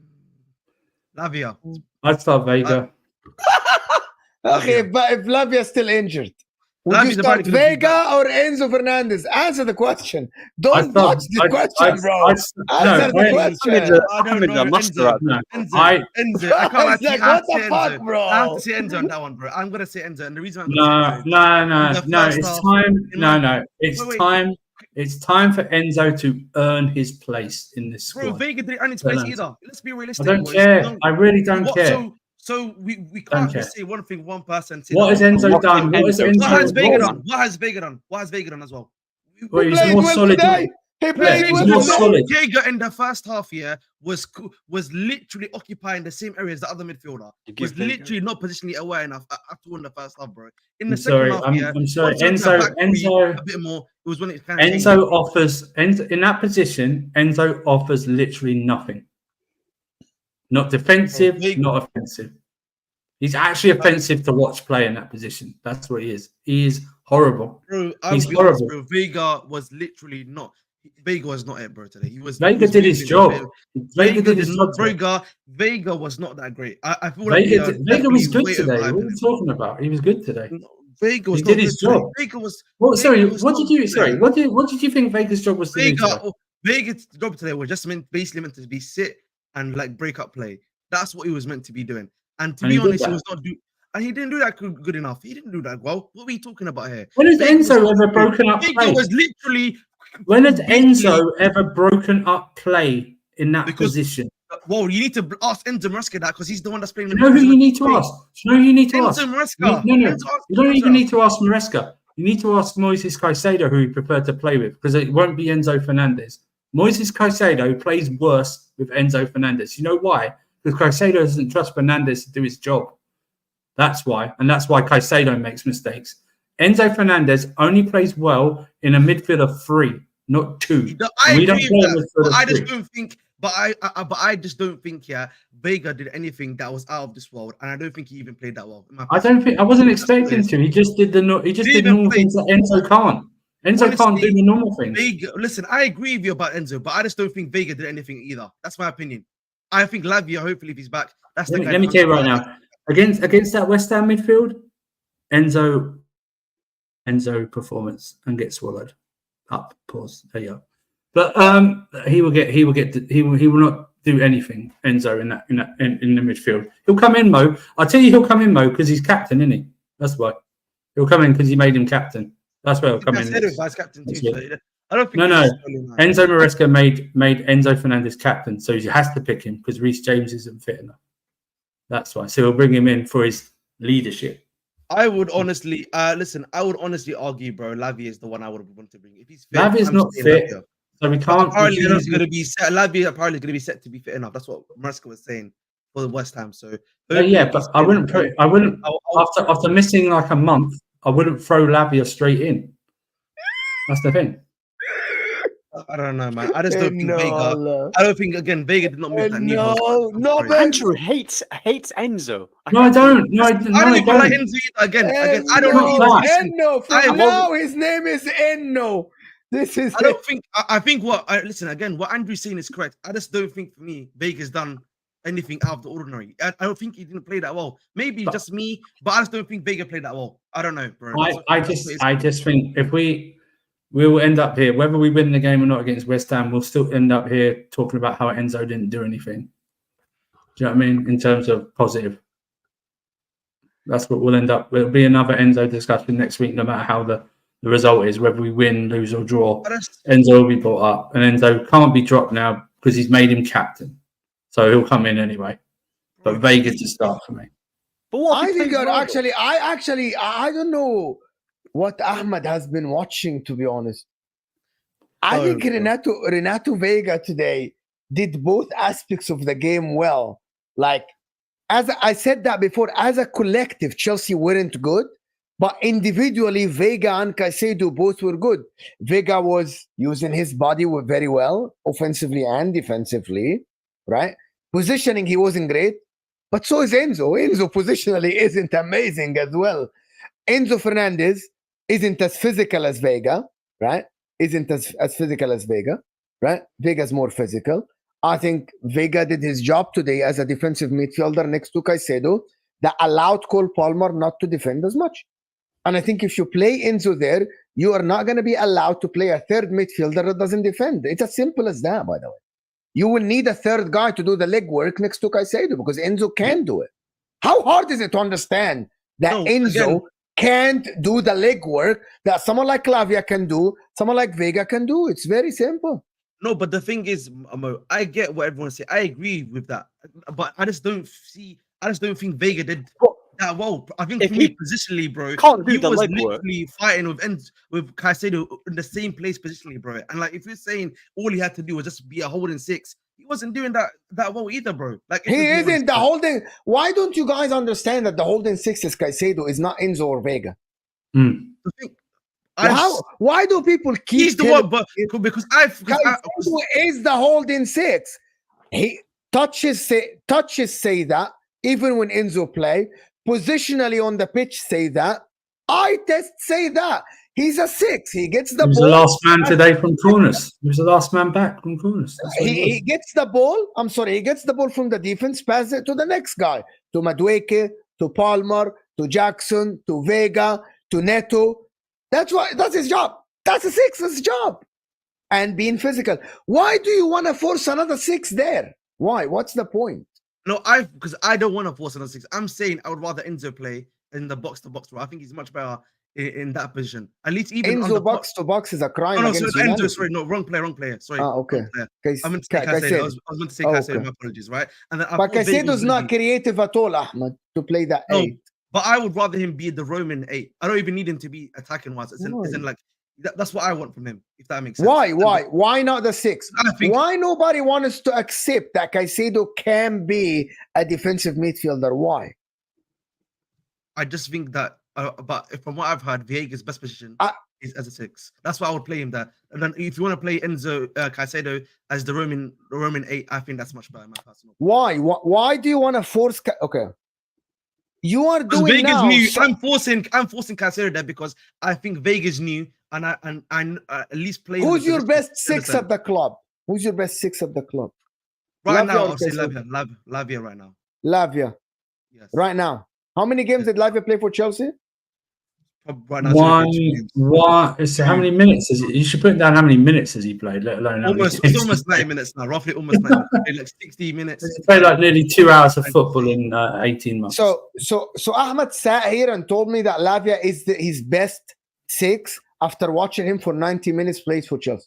Lavia. I'd start Viega. Okay, but if Lavia's still injured, would you start Viega or Enzo Fernandez? Answer the question. Don't dodge the question, bro. Answer the question. I don't know. Enzo. I can't actually what the fuck, bro? I have to say Enzo on that one, bro. I'm going to say Enzo. And the reason It's time. It's time for Enzo to earn his place in this squad. Bro, Viega didn't earn his place either. Let's be realistic. I don't care. I really don't care. So we can't just say one thing, one person. What has Enzo done? What has Vega done? What has Vega done as well? Well, he's more solid. He played more solid. Vega in the first half was literally occupying the same areas the other midfielder. Was literally not positionally aware enough at all in the first half, bro. In the second half, I'm sorry. Enzo a bit more. It was when it kind of Enzo offers in that position. Enzo offers literally nothing. Not defensive, not offensive. He's actually offensive to watch play in that position. That's what he is. He is horrible. Bro, he's horrible. Bro. Vega was literally not. Vega was not it, bro. Today Vega did his job. Vega was not that great. I feel like Vega was good today. What are you talking about? He was good today. Vega was. He did his job. Vega was. What did you think Vega's job was? Vega's job today was just basically meant to be sit and like break up play. That's what he was meant to be doing. And to be honest, he was not and he didn't do that good enough. He didn't do that well. What are we talking about here? When has Enzo ever broken up Viega play? was literally. When has Enzo ever broken up play in that position? Well, you need to ask Enzo Maresca that because he's the one that's playing. You know who you need to ask? You know who you need to ask? Enzo Maresca. No. You don't even need to ask Maresca. You need to ask Moises Caicedo who he preferred to play with because it won't be Enzo Fernandez. Moises Caicedo plays worse with Enzo Fernandez. You know why? Because Caicedo doesn't trust Fernandez to do his job. That's why. And that's why Caicedo makes mistakes. Enzo Fernandez only plays well in a midfield of 3, not 2. I agree with that. But I just don't think. But I just don't think, Viega did anything that was out of this world, and I don't think he even played that well. I wasn't expecting to. He just did the normal things that Enzo can't. Enzo can't do the normal things. Listen, I agree with you about Enzo, but I just don't think Viega did anything either. That's my opinion. I think Lavia, hopefully, if he's back, that's the guy. Let me tell you right now, against that West Ham midfield, Enzo performance and get swallowed up. Pause. There you go. But he will not do anything, Enzo, in the midfield. He'll come in, Mo. I'll tell you, he'll come in, Mo, because he's captain, isn't he? That's why. He'll come in because he made him captain. That's why he'll come in. Vice captain too. I don't think. No. Enzo Maresca made Enzo Fernandez captain, so he has to pick him because Reece James isn't fit enough. That's why. So he'll bring him in for his leadership. I would honestly argue, bro. Lavia is the one I would want to bring. If he's fit, Lavia's not fit. Lavia. So we can't. Apparently, it's going to be set. Lavia apparently going to be set to be fit enough. That's what Maresca was saying for the West Ham. So but I wouldn't. After missing like a month, I wouldn't throw Lavia straight in. That's the thing. I don't know, man. I just don't think Viega. I don't think Viega did not move that needle. No, Andrew hates Enzo. I don't. I don't even like Enzo either. Again, I don't know. Enno. From now, his name is Enno. This is. I think what Andrew's saying is correct. I just don't think for me Vega's done anything out of the ordinary. I don't think he didn't play that well. Maybe just me, but I just don't think Viega played that well. I don't know, bro. I just think if we will end up here, whether we win the game or not against West Ham, we'll still end up here talking about how Enzo didn't do anything. Do you know what I mean? In terms of positive. That's what we'll end up. It'll be another Enzo discussion next week, no matter how the result is, whether we win, lose, or draw. Enzo will be brought up. And Enzo can't be dropped now because he's made him captain. So he'll come in anyway. But Vega's to start for me. But what I think I don't know what Ahmed has been watching, to be honest. I think Renato Viega today did both aspects of the game well. Like, as I said that before, as a collective, Chelsea weren't good, but individually, Viega and Caicedo both were good. Viega was using his body very well, offensively and defensively, right? Positioning, he wasn't great, but so is Enzo. Enzo positionally isn't amazing as well. Enzo Fernandez isn't as physical as Viega, right? Isn't as physical as Viega, right? Vega's more physical. I think Viega did his job today as a defensive midfielder next to Caicedo that allowed Cole Palmer not to defend as much. And I think if you play Enzo there, you are not going to be allowed to play a third midfielder that doesn't defend. It's as simple as that, by the way. You will need a third guy to do the legwork next to Caicedo because Enzo can do it. How hard is it to understand that Enzo can't do the legwork that someone like Lavia can do, someone like Viega can do? It's very simple. No, but the thing is, I get what everyone's saying. I agree with that, but I just don't think Viega did that well. I think for me, positionally, bro, he was literally fighting with Caicedo in the same place positionally, bro. And like, if you're saying all he had to do was just be a holding six, he wasn't doing that well either, bro. Like, he isn't the holding. Why don't you guys understand that the holding six is Caicedo, is not Enzo or Viega? Why do people keep? He's the one, but because Caicedo is the holding six. He touches say that even when Enzo play. Positionally on the pitch, say that. Eye test, say that. He's a six. He gets the ball. He was the last man today from corners. He was the last man back from corners. He gets the ball. I'm sorry. He gets the ball from the defense, pass it to the next guy. To Madueke, to Palmer, to Jackson, to Viega, to Neto. That's his job. That's a six. That's his job. And being physical. Why do you want to force another six there? Why? What's the point? No, because I don't want to force it on 6. I'm saying I would rather Enzo play in the box-to-box role. I think he's much better in that position. At least even on the Enzo box to box is a crime no, against sorry, humanity. Enzo, sorry, no, wrong player. Sorry. Okay. I meant to say Caicedo. I was meant to say Caicedo. My apologies, right? And then but Caicedo's not creative at all, Ahmed, to play that 8. But I would rather him be the Roman 8. I don't even need him to be attacking wise. It's in like that's what I want from him, if that makes sense. Why not the 6? Why nobody wants to accept that Caicedo can be a defensive midfielder? Why? I just think that, but from what I've heard, Viega's best position is as a 6. That's why I would play him there. And then if you want to play Enzo Caicedo as the Roman 8, I think that's much better, my personal. Why do you want to force? Okay. You are doing Vega's now. New. I'm forcing Caicedo there because I think Vega's new, and I at least play. Who's your best 6 at the club? Who's your best 6 at the club? Right now, I'll say Lavia right now. Lavia. Yes. Right now. How many games did Lavia play for Chelsea? Right now, One. So how many minutes is it? You should put down how many minutes has he played, let alone it's almost 90 minutes now. Roughly almost 90 minutes. Like 60 minutes. He played like nearly 2 hours of football in 18 months. So Ahmed sat here and told me that Lavia is his best 6 after watching him for 90 minutes plays for Chelsea.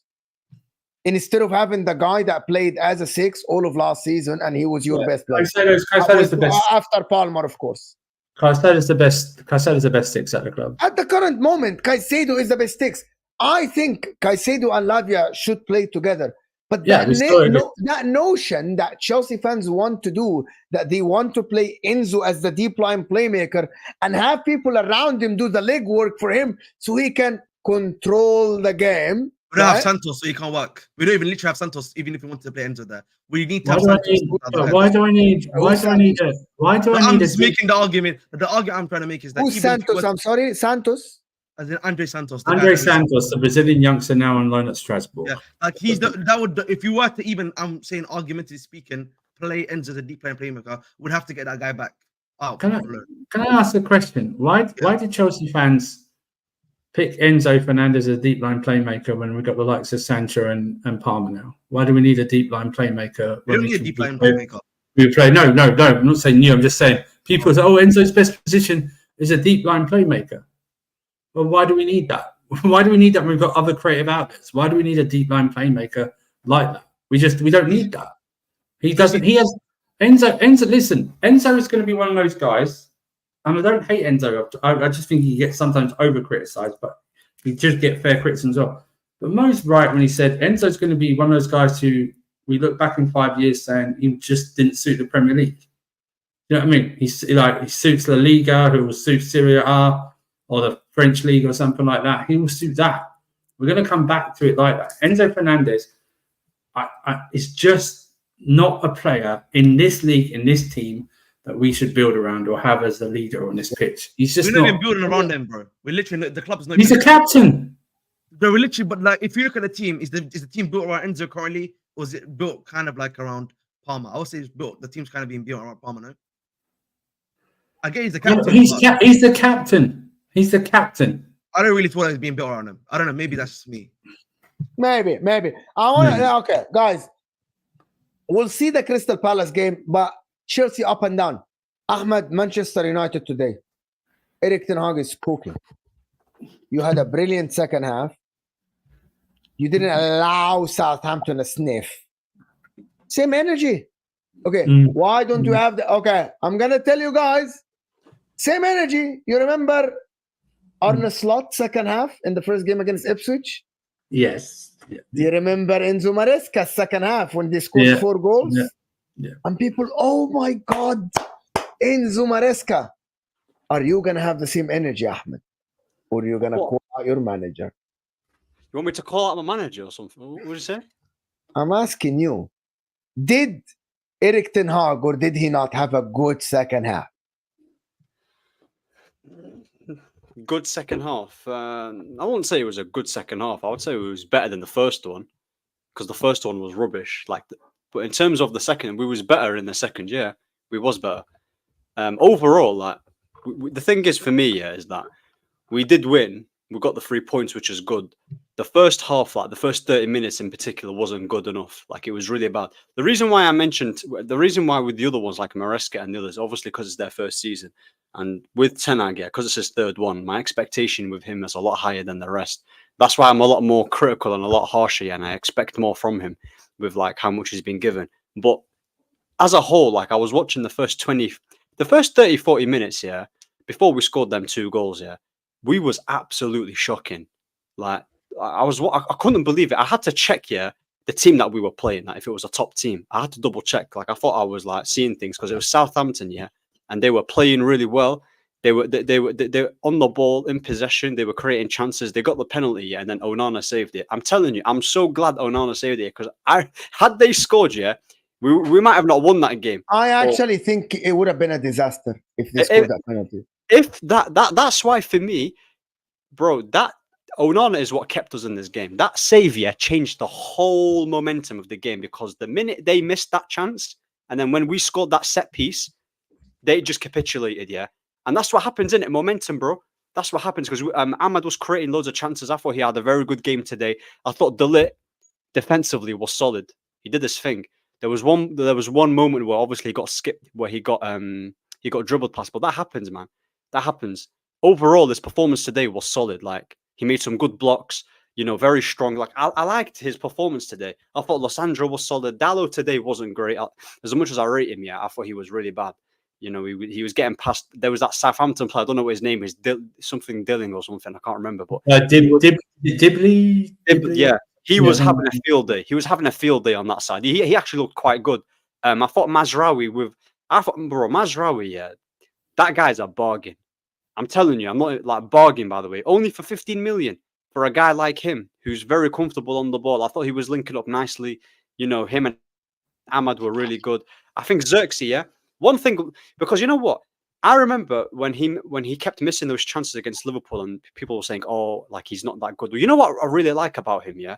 Instead of having the guy that played as a 6 all of last season and he was your best player. Caicedo's the best. After Palmer, of course. Caicedo's the best. Caicedo's the best 6 at the club. At the current moment, Caicedo is the best 6. I think Caicedo and Lavia should play together. But that notion that Chelsea fans want to do, that they want to play Enzo as the deep line playmaker and have people around him do the legwork for him so he can control the game. We don't have Santos, so he can't work. We don't even literally have Santos, even if we wanted to play Enzo there. We need to have Santos. Why do I need it? I'm just making the argument. The argument I'm trying to make is that who's Santos? I'm sorry, Santos. As in Andre Santos. Andre Santos, the Brazilian youngster now on loan at Strasbourg. Yeah, like that would, if you were to even, I'm saying argumentatively speaking, play Enzo as a deep line playmaker, would have to get that guy back. Can I ask a question? Why did Chelsea fans pick Enzo Fernandez as a deep line playmaker when we've got the likes of Sancho and Palmer now? Why do we need a deep line playmaker? We don't need a deep line playmaker. We play no. I'm not saying you. I'm just saying people say, "Oh, Enzo's best position is a deep line playmaker." Well, why do we need that? Why do we need that when we've got other creative outlets? Why do we need a deep line playmaker like that? We don't need that. He doesn't. He has Enzo. Listen, Enzo is going to be one of those guys. And I don't hate Enzo. I just think he gets sometimes over criticized, but he just get fair criticism as well. But Mo's right when he said Enzo's going to be one of those guys who we look back in 5 years saying he just didn't suit the Premier League. You know what I mean? He suits La Liga, who will suit Serie A or the French League or something like that. He will suit that. We're going to come back to it like that. Enzo Fernandez is just not a player in this league, in this team, that we should build around or have as a leader on this pitch. He's just we're not even building around them, bro. We're literally the club is not. He's a captain. Bro, we're literally, but like if you look at the team, is the team built around Enzo currently, or is it built kind of like around Palmer? I would say it's built. The team's kind of being built around Palmer, no? I get he's the captain. He's the captain. He's the captain. I don't really thought it was being built around him. I don't know. Maybe that's just me. Maybe. I want to. Okay, guys. We'll see the Crystal Palace game, but Chelsea up and down. Ahmed, Manchester United today. Erik ten Hag is cooking. You had a brilliant second half. You didn't allow Southampton a sniff. Same energy. Okay, why don't you have the... Okay, I'm going to tell you guys. Same energy. You remember Arne Slot second half in the first game against Ipswich? Yes. Yeah. Do you remember Enzo Maresca's second half when they scored 4 goals? Yeah. And people, oh my God, Enzo Maresca. Are you going to have the same energy, Ahmed? Or are you going to call out your manager? You want me to call out my manager or something? What did you say? I'm asking you, did Erik ten Hag or did he not have a good second half? Good second half. I wouldn't say it was a good second half. I would say it was better than the first one because the first one was rubbish. But in terms of the second, we was better in the second. Yeah, we was better. Overall, the thing is for me, is that we did win We got the 3 points, which is good. The first half, like the first 30 minutes in particular, wasn't good enough. Like, it was really bad. The reason why with the other ones, like Maresca and the others, obviously because it's their first season. And with Ten Hag, because it's his third one, my expectation with him is a lot higher than the rest. That's why I'm a lot more critical and a lot harsher, and I expect more from him with like how much he's been given. But as a whole, like, I was watching the first 30, 40 minutes, yeah, before we scored them 2 goals, yeah, we was absolutely shocking. Like, I couldn't believe it. I had to check, yeah, the team that we were playing, like if it was a top team. I had to double check. Like, I thought I was like seeing things because it was Southampton, yeah, and they were playing really well. They were on the ball, in possession. They were creating chances. They got the penalty, yeah, and then Onana saved it. I'm telling you, I'm so glad Onana saved it because had they scored, yeah, we might have not won that game. I actually think it would have been a disaster if they scored that penalty. If that's why for me, bro, that Onana is what kept us in this game. That save, yeah, changed the whole momentum of the game because the minute they missed that chance, and then when we scored that set piece, they just capitulated, yeah. And that's what happens, innit? Momentum, bro. That's what happens because Ahmad was creating loads of chances. I thought he had a very good game today. I thought De Ligt defensively was solid. He did his thing. There was one moment where obviously he got skipped, where he got dribbled past, but that happens, man. That happens. Overall, his performance today was solid. Like, he made some good blocks, you know, very strong. Like, I liked his performance today. I thought Losandro was solid. Dallo today wasn't great. As much as I rate him, yeah, I thought he was really bad. You know, he was getting past. There was that Southampton player. I don't know what his name is. Something Dilling or something. I can't remember. But Dibley. Yeah, he was having a field day. He was having a field day on that side. He actually looked quite good. I thought Mazraoui, yeah, that guy's a bargain. I'm telling you, I'm not like bargain, by the way. Only for 15 million for a guy like him who's very comfortable on the ball. I thought he was linking up nicely. You know, him and Ahmad were really good. I think Xerxes, yeah. One thing, because you know what? I remember when he kept missing those chances against Liverpool and people were saying, oh, like he's not that good. Well, you know what I really like about him, yeah?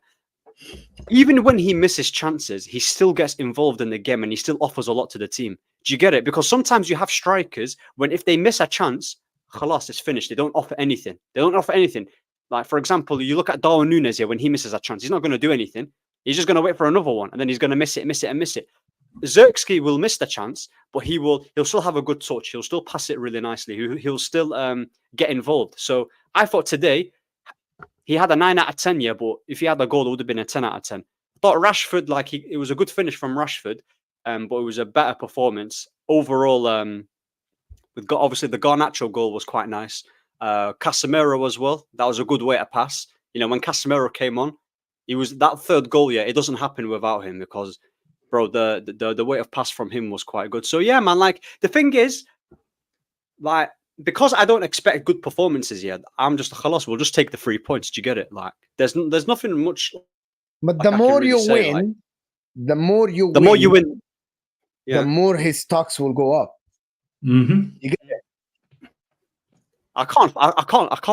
Even when he misses chances, he still gets involved in the game and he still offers a lot to the team. Do you get it? Because sometimes you have strikers when if they miss a chance, khalas, it's finished. They don't offer anything. Like, for example, you look at Darwin Núñez here, when he misses a chance, he's not going to do anything. He's just going to wait for another one and then he's going to miss it. Xerxes will miss the chance, but he'll still have a good touch. He'll still pass it really nicely. He'll still get involved. So I thought today he had a 9 out of 10, yeah, but if he had a goal, it would have been a 10 out of 10. I thought Rashford, like it was a good finish from Rashford, but it was a better performance overall. Obviously the Garnacho goal was quite nice. Casemiro as well. That was a good way to pass. You know, when Casemiro came on, he was that third goal. Yeah, it doesn't happen without him because, bro, the weight of pass from him was quite good. So yeah, man. Like, the thing is, like, because I don't expect good performances yet, I'm just khalas. We'll just take the 3 points. Do you get it? Like, there's nothing much. But the more you win, the more you win, yeah, the more his stocks will go up. Mm-hmm. You get it? I can't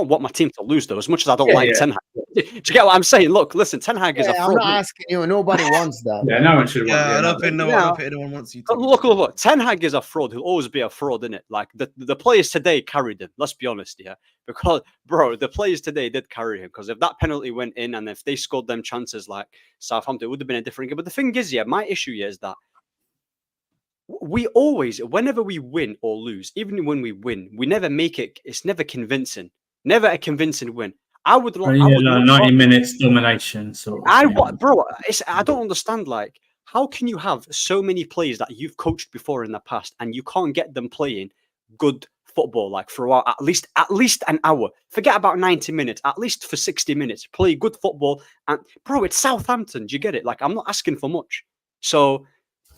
want my team to lose though. As much as I don't like Ten Hag, do you get what I'm saying? Look, listen, Ten Hag is a fraud. I'm not asking you. Nobody wants that. Yeah, no one should. I don't think anyone wants you to. Look. Ten Hag is a fraud. He'll always be a fraud, innit? Like the players today carried him. Let's be honest, yeah. Because, bro, the players today did carry him. Because if that penalty went in and if they scored them chances like Southampton, it would have been a different game. But the thing is, yeah, my issue here is that we always, whenever we win or lose, even when we win, we never make it. It's never convincing. Never a convincing win. I would like 90 minutes domination. I don't understand. Like, how can you have so many players that you've coached before in the past and you can't get them playing good football like throughout at least an hour? Forget about 90 minutes. At least for 60 minutes, play good football. And bro, it's Southampton. Do you get it? Like, I'm not asking for much. So,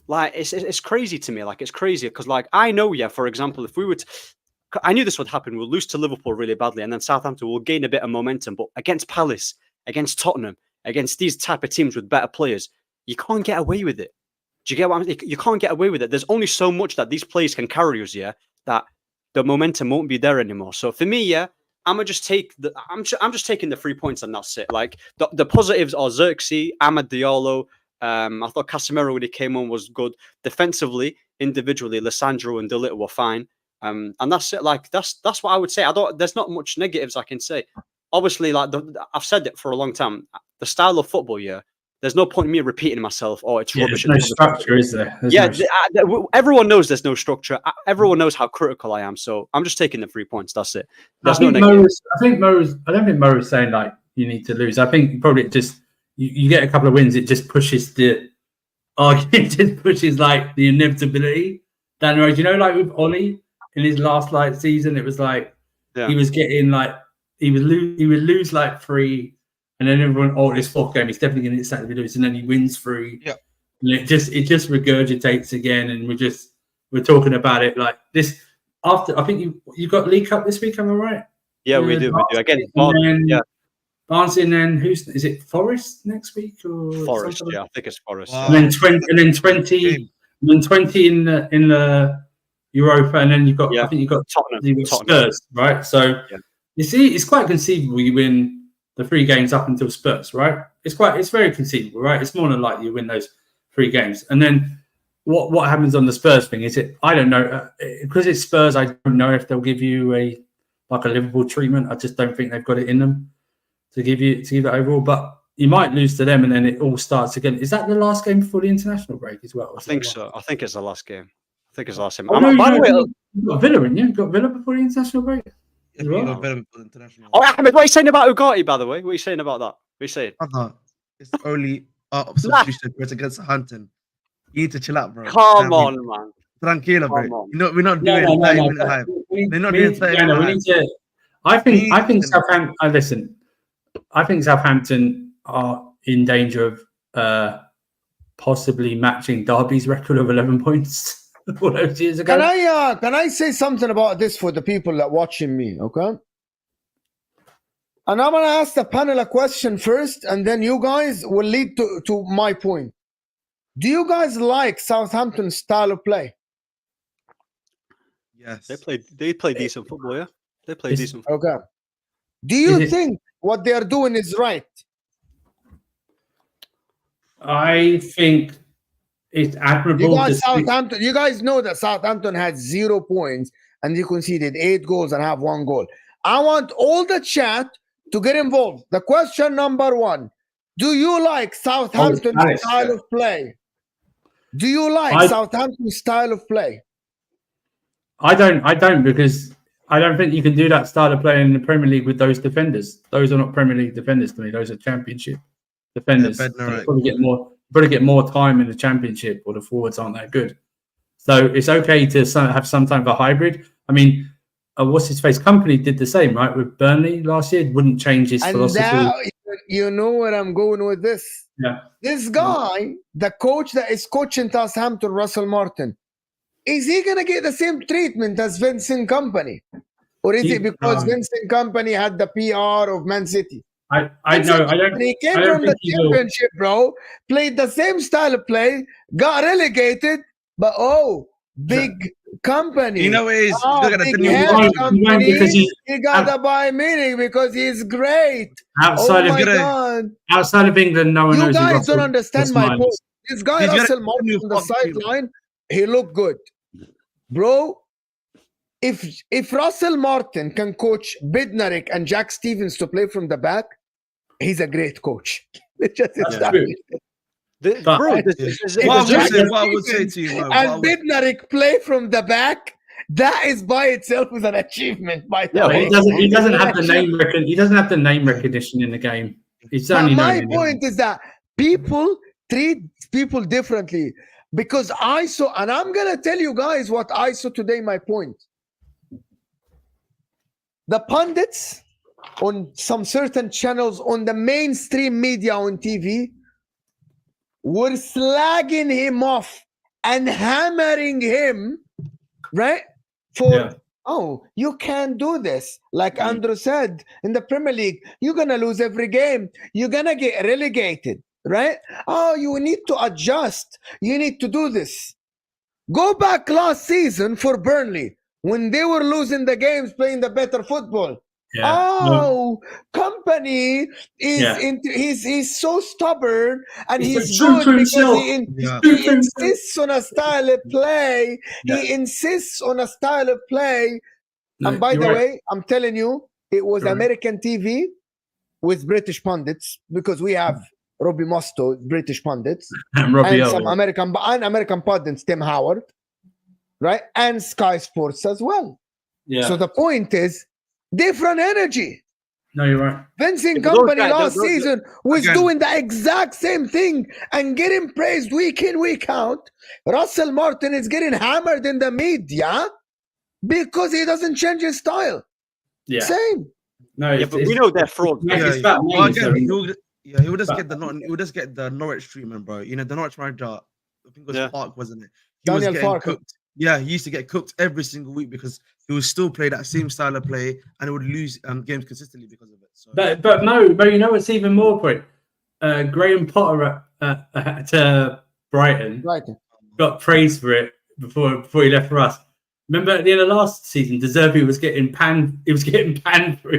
like, it's crazy to me. Like, it's crazy because, like, I know, yeah, for example, if we would, I knew this would happen. We'll lose to Liverpool really badly, and then Southampton will gain a bit of momentum. But against Palace, against Tottenham, against these type of teams with better players, you can't get away with it. Do you get what I'm saying? You can't get away with it. There's only so much that these players can carry us, yeah, that the momentum won't be there anymore. So for me, yeah, I'm just taking the 3 points and that's it. Like, the positives are Xerxes, Amad Diallo. I thought Casemiro when he came on was good. Defensively, individually, Losandro and De Ligt were fine. And that's it. Like, that's what I would say. There's not much negatives I can say. obviously, like I've said it for a long time. The style of football, there's no point in me repeating myself. Oh, it's rubbish. There's no structure, is there? Everyone knows there's no structure. Everyone knows how critical I am. So I'm just taking the 3 points. That's it. There's no negative. I don't think Mo was saying like you need to lose. I think probably just you get a couple of wins. It just pushes the argument. Just pushes like the inevitability down the road. You know, like with Ollie in his last season, it was like he was getting like he would lose like 3. And then everyone, this 4th game, he's definitely going to exactly lose. And then he wins 3. Yeah. And it just regurgitates again. And we're talking about it like this. After I think you got League Cup this week, am I right? Yeah, we do. Again, Barnsley, and then is it Forest next week or Forest? Yeah, I think it's Forest. Wow. And then 20 in the Europa, and then you've got I think you've got Tottenham, Spurs, right? So you see, it's quite conceivable you win the 3 games up until Spurs, right? It's very conceivable, right? It's more than likely you win those 3 games. And then what happens on the Spurs thing? I don't know, because it's Spurs, I don't know if they'll give you a Liverpool treatment. I just don't think they've got it in them to give that overall. But you might lose to them and then it all starts again. Is that the last game before the international break as well? I think so. I think it's the last game. By the way, you've got Villa, haven't you? You've got Villa before the international break? Oh, Ahmed, what are you saying about Ugarte, by the way? What are you saying about that? What are you saying? It's only substitution. It's against Southampton. You need to chill out, bro. Come on, man. Tranquilo, bro. We're not doing 30-minute hype. They're not doing 30-minute hype. I think Southampton. Listen, I think Southampton are in danger of possibly matching Derby's record of 11 points. All those years ago. Can I say something about this for the people that watching me? Okay. And I'm gonna ask the panel a question first, and then you guys will lead to my point. Do you guys like Southampton's style of play? Yes. They play decent football, yeah. They play decent football. Okay. Do you think what they are doing is right? I think it's admirable. You guys know that Southampton had 0 points and they conceded 8 goals and have 1 goal. I want all the chat to get involved. The question number 1: do you like Southampton's style of play? Do you like Southampton's style of play? I don't, because I don't think you can do that style of play in the Premier League with those defenders. Those are not Premier League defenders to me. Those are Championship defenders. Probably get more time in the Championship, or the forwards aren't that good. So it's okay to have some type of a hybrid. I mean, what's his face? Company did the same, right, with Burnley last year. Wouldn't change his philosophy. Now, you know where I'm going with this. Yeah. This guy, the coach that is coaching Southampton, Russell Martin, is he going to get the same treatment as Vincent Kompany? Or is it because Vincent Kompany had the PR of Man City? I know. He came from the Championship, bro. Played the same style of play, got relegated, but big company. You know, he got the buy meaning because he's great. Outside of England, no one knows. You guys don't understand my point. This guy Russell Martin on the sideline, he looked good, bro. If Russell Martin can coach Bednarik and Jack Stevens to play from the back, he's a great coach. What I would say to you, and Bednarik play from the back, that is by itself is an achievement. By the way, he doesn't have the name he doesn't have the name recognition in the game. My point is that people treat people differently, because I saw, and I'm gonna tell you guys what I saw today. My point: the pundits on some certain channels on the mainstream media on TV were slagging him off and hammering him, right? You can't do this. Like Andrew said, in the Premier League, you're going to lose every game. You're going to get relegated, right? You need to adjust. You need to do this. Go back last season for Burnley when they were losing the games, playing the better football. Company is he's so stubborn, and he's good because he insists on a style of play. He insists on a style of play. And by the way, I'm telling you, it was American TV with British pundits because we have Robbie Musto, British pundits, And Robbie and some O. American pundits, Tim Howard, right, and Sky Sports as well. Yeah. So the point is different energy. No, you're right. Vincent Yeah, but those Company guys- last those- season was again- doing the exact same thing and getting praised week in, week out. Russell Martin is getting hammered in the media because he doesn't change his style. Yeah. Same. No, Yeah, but we know they're frauds. It's Yeah, about well, names, again, so- he would just But- get he would just get the Norwich treatment, bro. You know, the Norwich manager, I think it was Yeah. Park, wasn't it? He Daniel was getting Farke. cooked. Yeah, he used to get cooked every single week because he would still play that same style of play and he would lose games consistently because of it. So But Mo, you know what's even more point? Graham Potter at Brighton Right. got praised for it before he left for us. Remember at the end of last season, De Zerbi was getting panned. He was getting panned for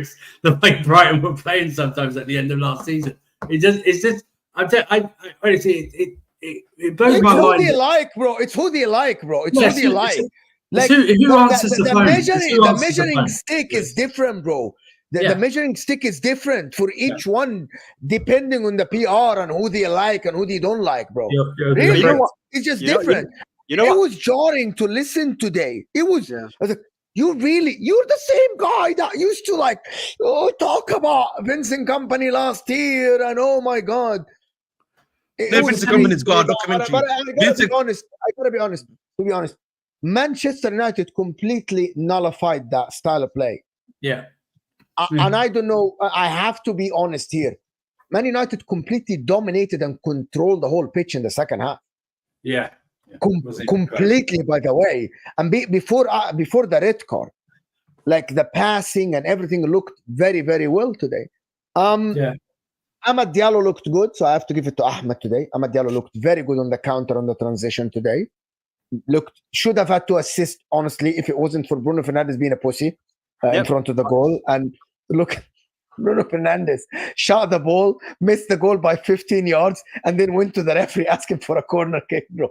the way Brighton were playing sometimes at the end of last season. It's just. I honestly, it blows It's my who mind. they like, bro. It's who they like, bro. It's Yes, who they it's- like. It's who answers the phone. It's who The answers the measuring phone. stick is Yes. different, bro. Yeah. The measuring stick is different for each one, depending on the PR and who they like and who they don't like, bro. You're Really, You know what? it's just You know- different. You know It what? was jarring to listen today. It was. Yeah. I was like, you're the same guy that used to talk about Vincent Company last year, and oh my god. No, Vincent Kompany's got a documentary. But I gotta be honest. To be honest, Manchester United completely nullified that style of play. Yeah. And I don't know. I have to be honest here. Man United completely dominated and controlled the whole pitch in the second half. Yeah. Completely, by the way. And before the red card, like the passing and everything looked very, very well today. Yeah. Ahmad Diallo looked good, so I have to give it to Ahmed today. Ahmad Diallo looked very good on the counter on the transition today. Should have had to assist, honestly, if it wasn't for Bruno Fernandes being a pussy in front of the goal. And look, Bruno Fernandes shot the ball, missed the goal by 15 yards, and then went to the referee asking for a corner kick, bro.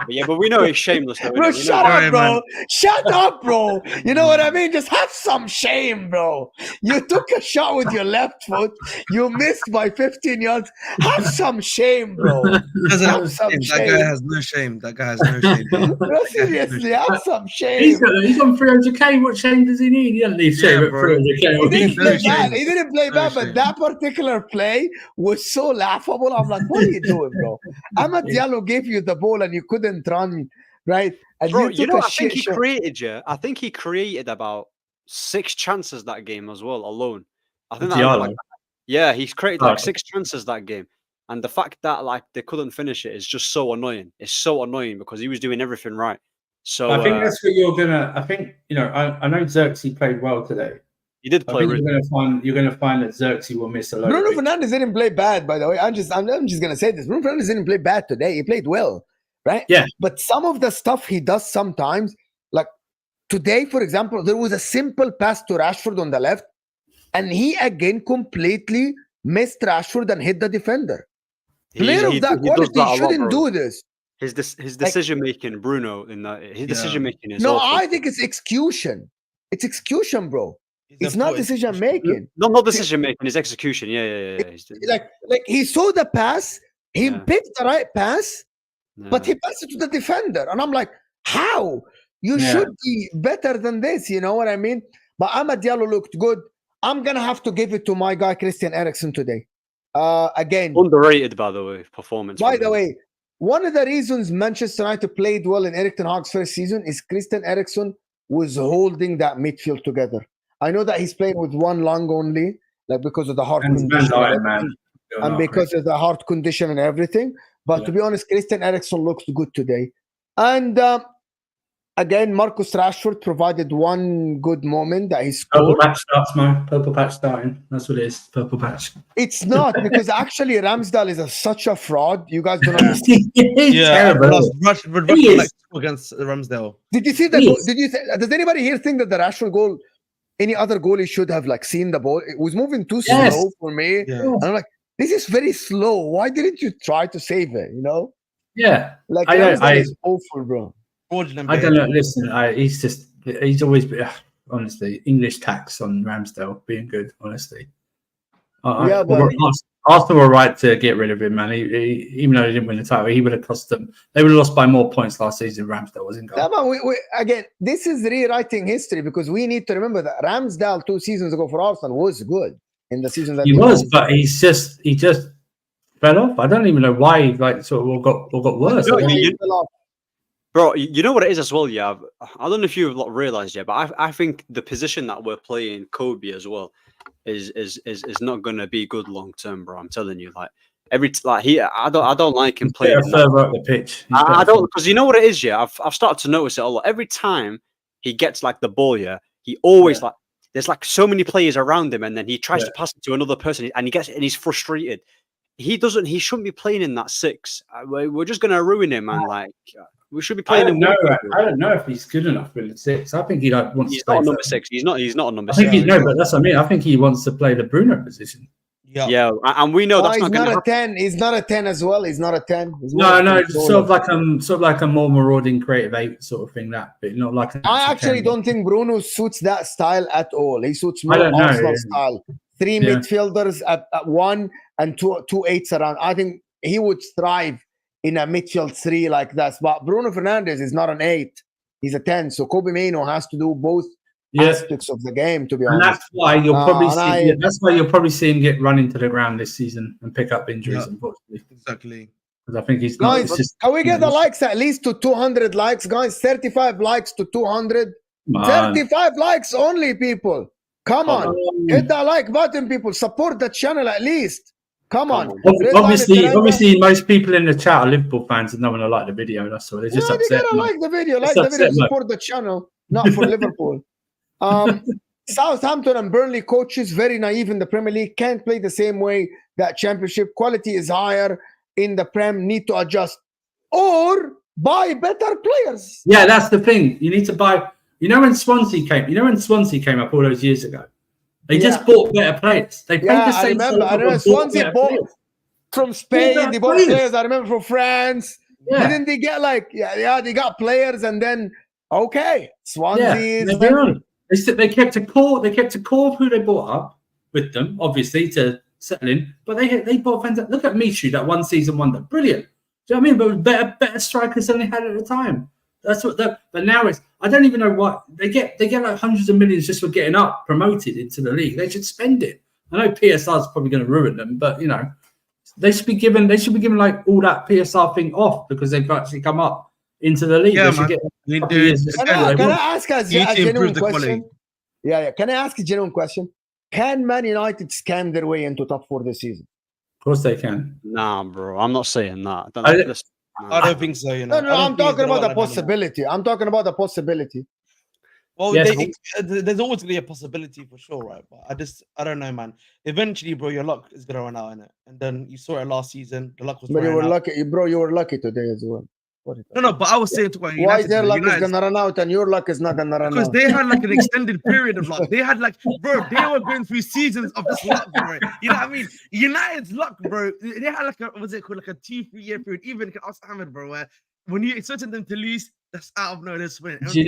Yeah, but we know he's shameless, though. Bro, We know shut that. up, bro. Shut up, bro. You know what I mean? Just have some shame, bro. You took a shot with your left foot. You missed by 15 yards. Have some shame, bro. doesn't Have have some shame. That shame. guy has no shame. That guy has no shame. Bro, seriously, have some shame. He's on 300k. What shame does he need? He doesn't need shame Yeah, at bro. 300k. He didn't No play shame. bad. He didn't play No bad, but shame. that particular play was so laughable. I'm like, what are you doing, bro? Ahmad Diallo gave you the ball and you couldn't run, right? And Bro, you took know, a I think shit he shot. created about 6 chances that game as well, alone. I think Diallo. he's created like 6 chances that game. And the fact that they couldn't finish it is just so annoying. It's so annoying because he was doing everything right. So I think that's what you're gonna. I think I know Xerxes played well today. he did I play think really. you're gonna find that Xerxes will miss a lot. Bruno of it. Fernandes didn't play bad, by the way. I'm just gonna say this. Bruno Fernandes didn't play bad today. He played well, right? Yeah. But some of the stuff he does sometimes, like today, for example, there was a simple pass to Rashford on the left, and he again completely missed Rashford and hit the defender. Player of that quality shouldn't do this. His decision making, Bruno, in that his decision making is No, awful. I think it's execution. It's execution, bro. It's not decision making. Not decision making, his execution. Yeah. Like he saw the pass, he picked the right pass, but Yeah. he passed it to the defender. And I'm like, how? You should be better than this, you know what I mean? But Ahmad Diallo looked good. I'm going to have to give it to my guy, Christian Eriksen, today. Again. Underrated, by the way, performance. By the way, one of the reasons Manchester United played well in Erik ten Hag's first season is Christian Eriksen was holding that midfield together. I know that he's playing with one lung only, like because of the heart condition. And because of the heart condition and everything. But to be honest, Christian Eriksen looks good today. And again, Marcus Rashford provided one good moment that he scored. Purple patch starts, man. Purple patch starting. That's what it is. Purple patch. It's not, because actually Ramsdale is such a fraud. You guys don't understand. Terrible. Rashford like against Ramsdale. Did you see the goal? Does anybody here think that the Rashford goal, any other goalie should have seen the ball? It was moving too slow for me. Yeah. And I'm like, this is very slow. Why didn't you try to save it? You know? Yeah. Ramsdale is awful, bro. I don't know. Listen, he's always been, honestly, English tax on Ramsdale being good, honestly. Yeah, but Arsenal were right to get rid of him, man. Even though he didn't win the title, he would have cost them. They would have lost by more points last season. Ramsdale wasn't yeah, going. but again, this is rewriting history because we need to remember that Ramsdale 2 seasons ago for Arsenal was good in the season that He was, but he just fell off. I don't even know why he sort of got worse. Bro, you know what it is as well, yeah. I don't know if you've realized yet, but I think the position that we're playing Kobe as well is not going to be good long term, bro. I'm telling you, I don't like him playing further up the pitch. I don't, because you know what it is, yeah. I've started to notice it a lot. Every time he gets the ball, yeah, he always there's so many players around him, and then he tries to pass it to another person, and he's frustrated. He shouldn't be playing in that 6. We're just going to ruin him, man. We should be playing him. I don't know if he's good enough in the 6. I think he wants he's to play not a number 6. He's not a number 6. I think but that's what I mean. I think he wants to play the Bruno position. Yeah, and we know that's he's not a 10. He's not a 10 as well. He's not a 10. No, sort of like a more marauding creative 8 sort of thing. But not like. I actually don't think Bruno suits that style at all. He suits more Arsenal style. 3 midfielders at 1 and 2 8s around. I think he would thrive in a midfield 3 like that. But Bruno Fernandes is not an 8. He's a 10. So Kobe Mainoo has to do both aspects of the game, to be honest. And that's why you'll probably see him get run into the ground this season and pick up injuries, unfortunately. Exactly. Because I think he's not. Guys, can we get the likes at least to 200 likes, guys? 35 likes to 200. 35 likes only, people. Come on. Hit that like button, people. Support the channel at least. Come on. Obviously, most people in the chat are Liverpool fans and no one will like the video. That's all. They're just upset. They gotta like the video. Like the video. Support the channel. Not for Liverpool. Southampton and Burnley coaches, very naive in the Premier League, can't play the same way that Championship. Quality is higher in the Prem, need to adjust or buy better players. Yeah, that's the thing. You need to buy. When Swansea came up all those years ago, they just bought better players. They played the same. I remember Swansea bought from Spain. They bought players. I remember from France. Yeah. Didn't they get they got players and then Swansea. They kept a core. They kept a core of who they brought up with them, obviously to settle in. But they bought fans. Look at Michu, that 1 season wonder, brilliant. Do you know what I mean? But better strikers than they had at the time. That's what. But now I don't even know what they get. They get hundreds of millions just for getting up, promoted into the league. They should spend it. I know PSR is probably going to ruin them, but they should be given. All that PSR thing off because they've actually come up into the league. Yeah, Can I ask a genuine question? Yeah. Can I ask a genuine question? Can Man United scam their way into top 4 this season? Of course they can. Nah, bro. I'm not saying that. I don't think so. No, I'm talking about the possibility. I'm talking about the possibility. Well, there's always going to be a possibility for sure, right? But I don't know, man. Eventually, bro, your luck is going to run out, innit? And then you saw it last season. The luck was. But you were lucky, bro. You were lucky today as well. No, but I was saying to why their luck is gonna run out and your luck is not gonna run out? Because they had an extended period of luck. They had bro, they were going through seasons of this luck, bro. You know what I mean? United's luck, bro. They had a 2-3 year period, even Southampton, bro, where when you expected them to lose, that's out of nowhere win. Do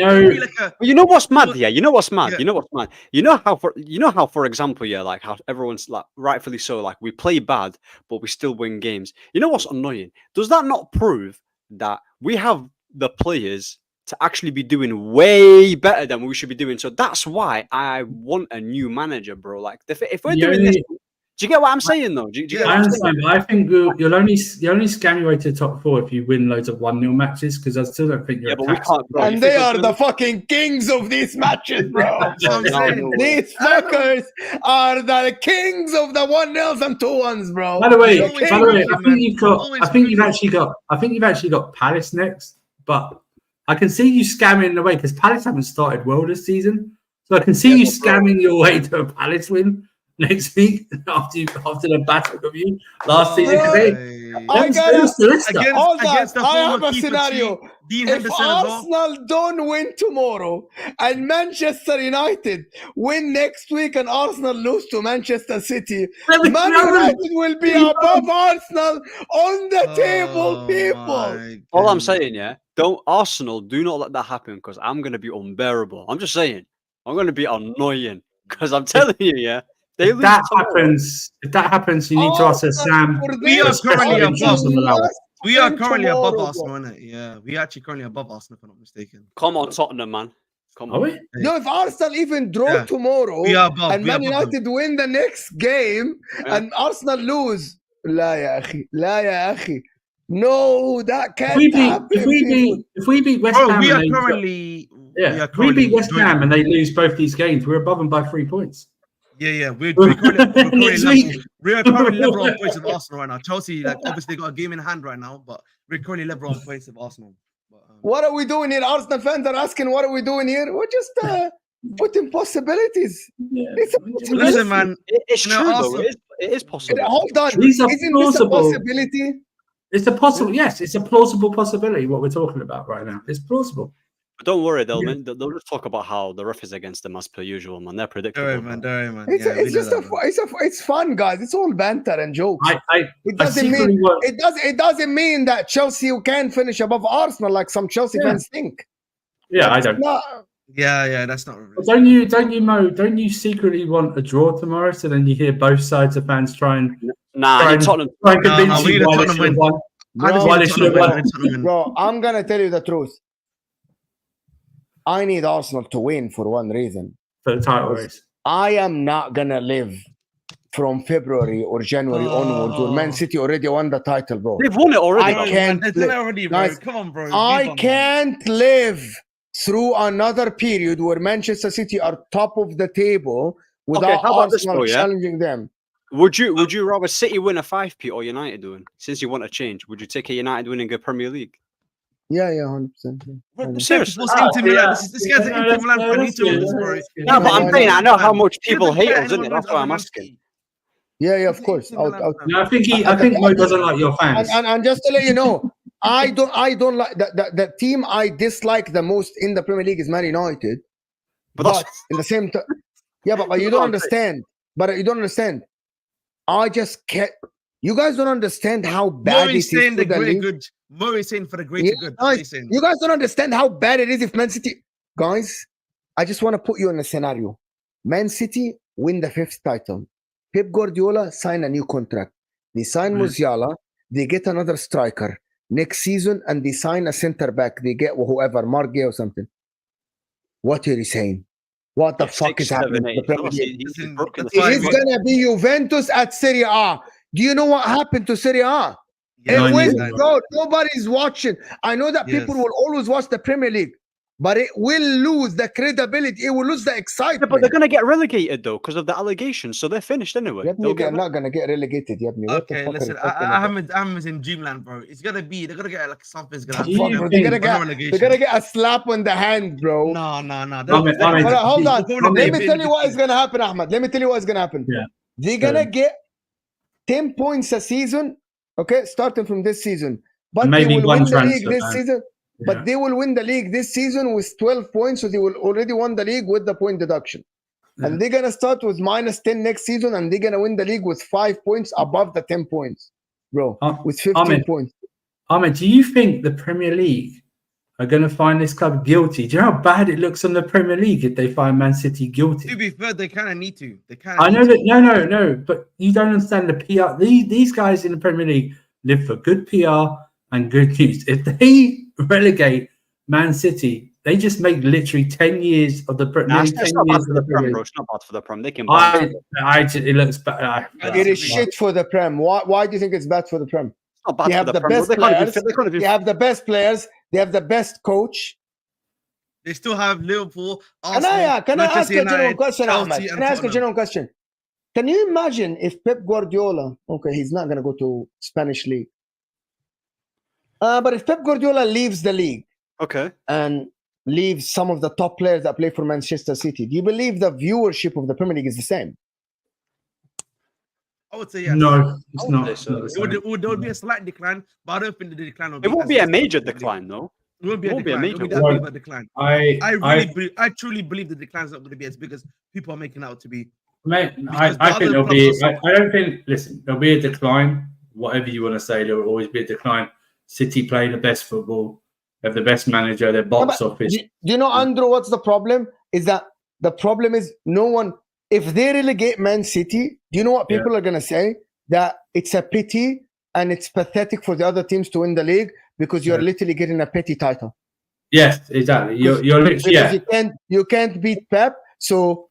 you know what's mad? Yeah, you know what's mad. Yeah. You know what's mad. You know how for example, how everyone's rightfully so, we play bad, but we still win games. You know what's annoying? Does that not prove that we have the players to actually be doing way better than we should be doing? So that's why I want a new manager, bro. If we're doing this, do you get what I'm saying, though? Do you get what I'm saying? I think you'll only scam your way to the top 4 if you win loads of 1-0 matches, because I still don't think you're. But we can't, bro. And they are the fucking kings of these matches, bro. These fuckers are the kings of the 1-0s and 2-1s, bro. By the way, I think you've actually got Palace next, but I can see you scamming in a way because Palace haven't started well this season, so I can see you scamming your way to a Palace win next week after the battle of you last season. I have a scenario. If Arsenal don't win tomorrow and Manchester United win next week and Arsenal lose to Manchester City, Man United will be above Arsenal on the table, people. All I'm saying, Arsenal do not let that happen because I'm going to be unbearable. I'm just saying, I'm going to be annoying because I'm telling you, They If lose that tomorrow. happens, you need to ask Sam. We are currently above. Arsenal. We are currently above tomorrow, Arsenal, isn't it? Yeah, we are actually currently above Arsenal, if I'm not mistaken. Come on, Tottenham, man. Come Are on. we? Yo, if Arsenal even draw Yeah. tomorrow We are above. and We are Man above them. United win the next game Yeah. and Arsenal lose, لا يا أخي, لا يا أخي. No, that If can't we beat, happen. if we beat West Bro, Ham, we are and they, currently. yeah, if we beat West Ham and they lose both these games, we're above them by 3 points. Yeah. We're currently Next level. week. We're currently level on points with Arsenal right now. Chelsea, like, obviously got a game in hand right now, but we're currently level on points with Arsenal. But, What are we doing here? Arsenal fans are asking, what are we doing here? We're just putting possibilities. Yeah. It's a listen, man. It's You know, true, though. Arsenal- It is possible. Hold on. These are Isn't this a plausible. possibility? It's a possible, yes, it's a plausible possibility what we're talking about right now. It's plausible. But don't worry, they'll just talk about how the ref is against them as per usual, man. They're predictable. Don't worry, man. It's, Yeah, it's just it's fun, guys. It's all banter and jokes. It doesn't mean that Chelsea can finish above Arsenal like some Chelsea fans think. Yeah, I don't. Yeah, that's not. But don't you secretly want a draw tomorrow? So then you hear both sides of fans try and Tottenham. try and convince you why they should have won. Why they should have won. Bro, I'm gonna tell you the truth. I need Arsenal to win for one reason. For the title race. I am not gonna live from February or January onwards where Man City already won the title, bro. They've won it already. I can't Guys, come on, bro. I can't live through another period where Manchester City are top of the table without Arsenal challenging them. Would you rather City win a 5p or United win? Since you want a change, would you take a United winning a Premier League? Yeah, 100%. Seriously, this guy's an Inter Milan fan. No, but I'm saying I know how much people hate us, isn't it? That's why I'm asking. Yeah, of course. No, I think Mo doesn't like your fans. And just to let you know, I don't like the team I dislike the most in the Premier League is Man United. But in the same time, but you don't understand. But you don't understand. I just can't. You guys don't understand how bad it is for the league. Good. Mo is saying for the greater good. Guys, you guys don't understand how bad it is if Man City. Guys, I just want to put you in a scenario. Man City win the 5th title. Pep Guardiola sign a new contract. They sign Musiala. They get another striker next season, and they sign a center back. They get whoever, Mark Gay or something. What are you saying? What the fuck is happening? It's gonna be Juventus at Serie A. Do you know what happened to Serie A? Nobody's watching. I know that people will always watch the Premier League, but it will lose the credibility. It will lose the excitement. Yeah, but they're going to get relegated, though, because of the allegations. So they're finished anyway. They're not going to get relegated. Okay, listen. Ahmed's in dreamland, bro. It's going to be, they're going to get like something's going to happen. They're going to get a slap on the hand, bro. No. Hold on. Let me tell you what is going to happen, Ahmed. Let me tell you what is going to happen. Yeah. They're going to get 10 points a season, okay, starting from this season. But they will win the league this season. But they will win the league this season with 12 points, so they will already won the league with the point deduction. Yeah. And they're going to start with -10 next season, and they're going to win the league with 5 points above the 10 points, bro, with 15 points. Ahmed, do you think the Premier League are going to find this club guilty? Do you know how bad it looks on the Premier League if they find Man City guilty? To be fair, they kind of need to. I know that. No. But you don't understand the PR. These guys in the Premier League live for good PR and good news. If they relegate Man City, they just make literally 10 years of the Premier League. It's not bad for the Prem, bro. It's not bad for the Prem. They can. It looks bad. It is shit for the Prem. Why do you think it's bad for the Prem? They have the best players. They have the best players. They have the best coach. They still have Liverpool. Arsenal, can I ask a general question, Ahmed? Can I ask a general question? Can you imagine if Pep Guardiola, okay, he's not going to go to Spanish league. But if Pep Guardiola leaves the league, okay, and leaves some of the top players that play for Manchester City, do you believe the viewership of the Premier League is the same? I would say yes. No, it's not. There would be a slight decline, but I don't think the decline will be. It won't be a major decline, though. It won't be a major decline. I truly believe the decline is not going to be as big as people are making out to be. Mate, I think there'll be. I don't think. Listen, there'll be a decline. Whatever you want to say, there will always be a decline. City play the best football. They have the best manager. Their box office. Do you know, Andrew? What's the problem? Is that the problem is no one. if they relegate Man City, do you know what people are going to say? That it's a pity and it's pathetic for the other teams to win the league because you're literally getting a petty title. Yes, exactly. You're literally, you can't beat Pep. So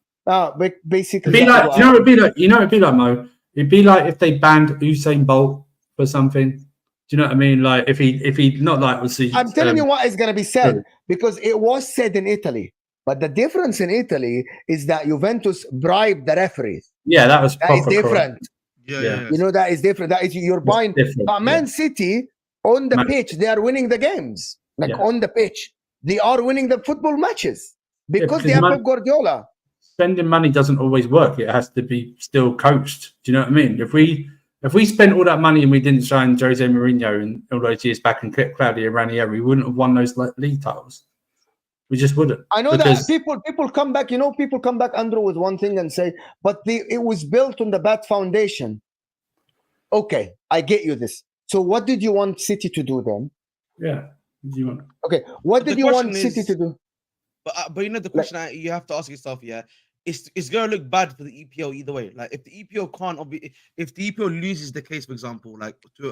basically, it'd be like, it'd be like Mo. It'd be like if they banned Usain Bolt for something. Do you know what I mean? Like if he not like obviously. I'm telling you what is going to be said because it was said in Italy. But the difference in Italy is that Juventus bribed the referees. Yeah, that is different. Yeah. You know, that is different. That is you're buying. But Man City on the pitch, they are winning the games. On the pitch, they are winning the football matches because they have Pep Guardiola. Spending money doesn't always work. It has to be still coached. Do you know what I mean? If we spent all that money and we didn't sign Jose Mourinho and all those years back and kept Claudio Ranieri, we wouldn't have won those league titles. We just wouldn't. I know that people come back. You know, people come back, Andrew, with one thing and say, "But it was built on the bad foundation." Okay, I get you this. So, what did you want City to do then? Yeah, okay. What did you want City to do? But you know the question you have to ask yourself, it's going to look bad for the EPL either way. Like if the EPL if the EPL loses the case, for example, like to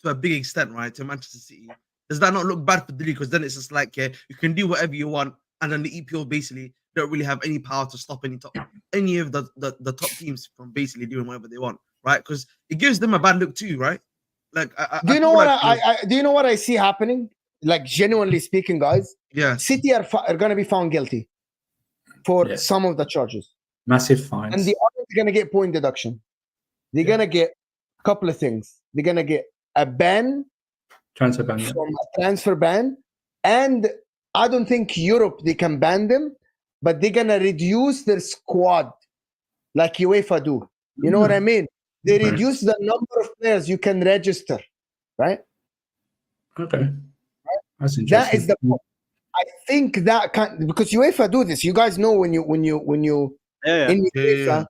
a big extent, right, to Manchester City. Does that not look bad for the league? Because then it's just like, you can do whatever you want, and then the EPL basically don't really have any power to stop any of the top teams from basically doing whatever they want, right? Because it gives them a bad look too, right? Like, do you know what I see happening? Like, genuinely speaking, guys, City are going to be found guilty for some of the charges, massive fines, and the others are going to get point deduction. They're going to get a couple of things. They're going to get a ban. Transfer ban, from a transfer ban, and I don't think Europe they can ban them, but they're gonna reduce their squad like UEFA do. You know what I mean? They reduce the number of players you can register, right? Okay, right? That's interesting. That is the point. I think that because UEFA do this. You guys know when you in UEFA,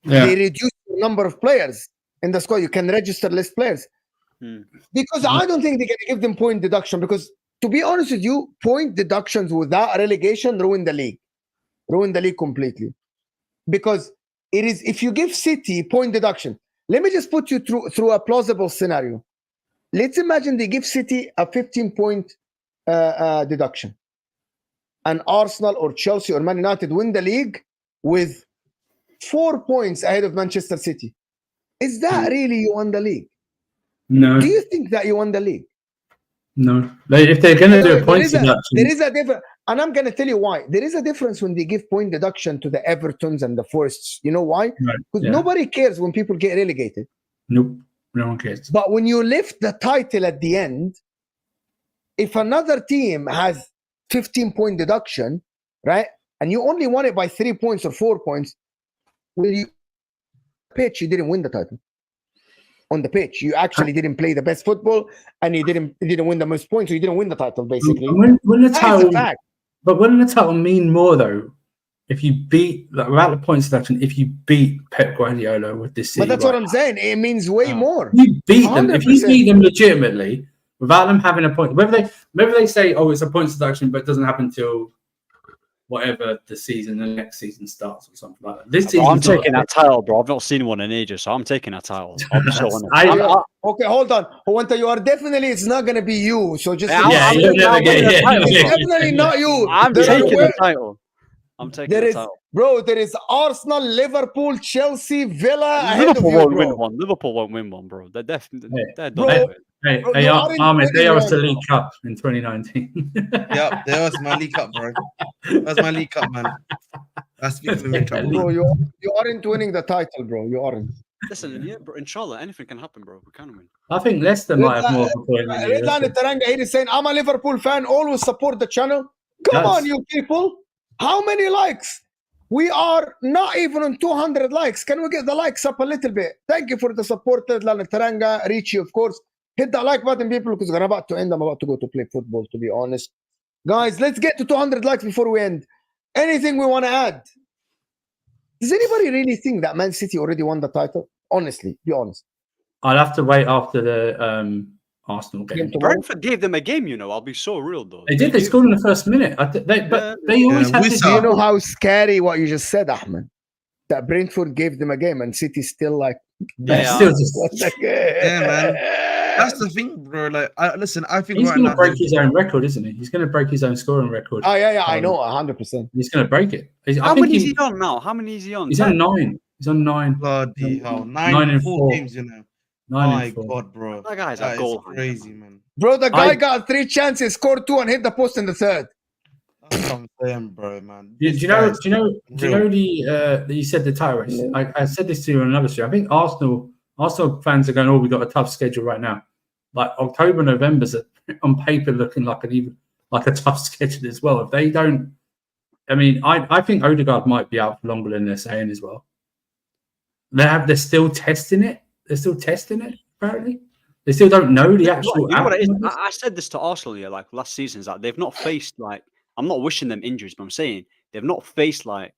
they reduce the number of players in the squad. You can register less players. Because I don't think they're going to give them point deduction because, to be honest with you, point deductions without relegation ruin the league completely. Because it is, if you give City point deduction, let me just put you through a plausible scenario. Let's imagine they give City a 15-point deduction, and Arsenal or Chelsea or Man United win the league with 4 points ahead of Manchester City. Is that really you won the league? No. Do you think that you won the league? No. If they're going to do a point deduction. There is a difference. And I'm going to tell you why. There is a difference when they give point deduction to the Evertons and the Forests. You know why? Because nobody cares when people get relegated. Nope. No one cares. But when you lift the title at the end, if another team has 15-point deduction, right, and you only won it by 3 points or 4 points, when you pitch, you didn't win the title. On the pitch, you actually didn't play the best football, and you didn't win the most points, so you didn't win the title, basically. When the title, but wouldn't the title mean more though? If you beat, like, without the points deduction, if you beat Pep Guardiola with this City, but that's what I'm saying. It means way more. You beat them. If you beat them legitimately, without them having a point, maybe they say, oh, it's a points deduction, but it doesn't happen till whatever the next season starts or something like that. This season, I'm taking that title, bro. I've not seen one in ages, so I'm taking that title. I'll be so honest. Okay, hold on. Juanita, you are definitely, it's not going to be you. So just it's definitely not you. I'm taking the title. I'm taking the title. Bro, there is Arsenal, Liverpool, Chelsea, Villa. Liverpool won't win one. Liverpool won't win one, bro. They're definitely they're done. They are the League Cup in 2019. Yep, there was my League Cup, bro. That's my League Cup, man. That's bro, you aren't winning the title, bro. You aren't. Listen, bro, inshallah, anything can happen, bro. We can win. I think Leicester might have more of a point than you. Taranga here is saying, I'm a Liverpool fan, always support the channel. Come on, you people. How many likes? We are not even on 200 likes. Can we get the likes up a little bit? Thank you for the support, Taranga, Richie, of course. Hit that like button, people, because we're about to end. I'm about to go to play football, to be honest. Guys, let's get to 200 likes before we end. Anything we want to add? Does anybody really think that Man City already won the title? Honestly, be honest. I'll have to wait after the Arsenal game. Brentford gave them a game, you know. I'll be so real, though. They did. They scored in the first minute. They always have this. Do you know how scary what you just said, Ahmed? that Brentford gave them a game and City still like Yeah, still just. Yeah, man. That's the thing, bro. Like, listen, I think He's right going to now break his own record, isn't he? He's going to break his own scoring record. Oh yeah, I know, 100%. He's going to break it. How many is he on now? How many is he on? He's on 9. He's on 9. bloody hell, 9 and 4 games, you know. 9 My and 4. God, bro. That guy's That a is goal crazy, man. Bro, the guy got 3 chances, scored 2, and hit the post in the 3rd. That's what I'm saying, bro, man. Do you know the you said the title race? I said this to you on another show. I think Arsenal fans are going, oh, we got a tough schedule right now. Like October, November's on paper looking like a tough schedule as well. If they don't, I mean, I think Odegaard might be out for longer than they're saying as well. They're still testing it. They're still testing it. Apparently, they still don't know the actual. You know what it is? I said this to Arsenal here, like last season, is that they've not faced like. I'm not wishing them injuries, but I'm saying they've not faced like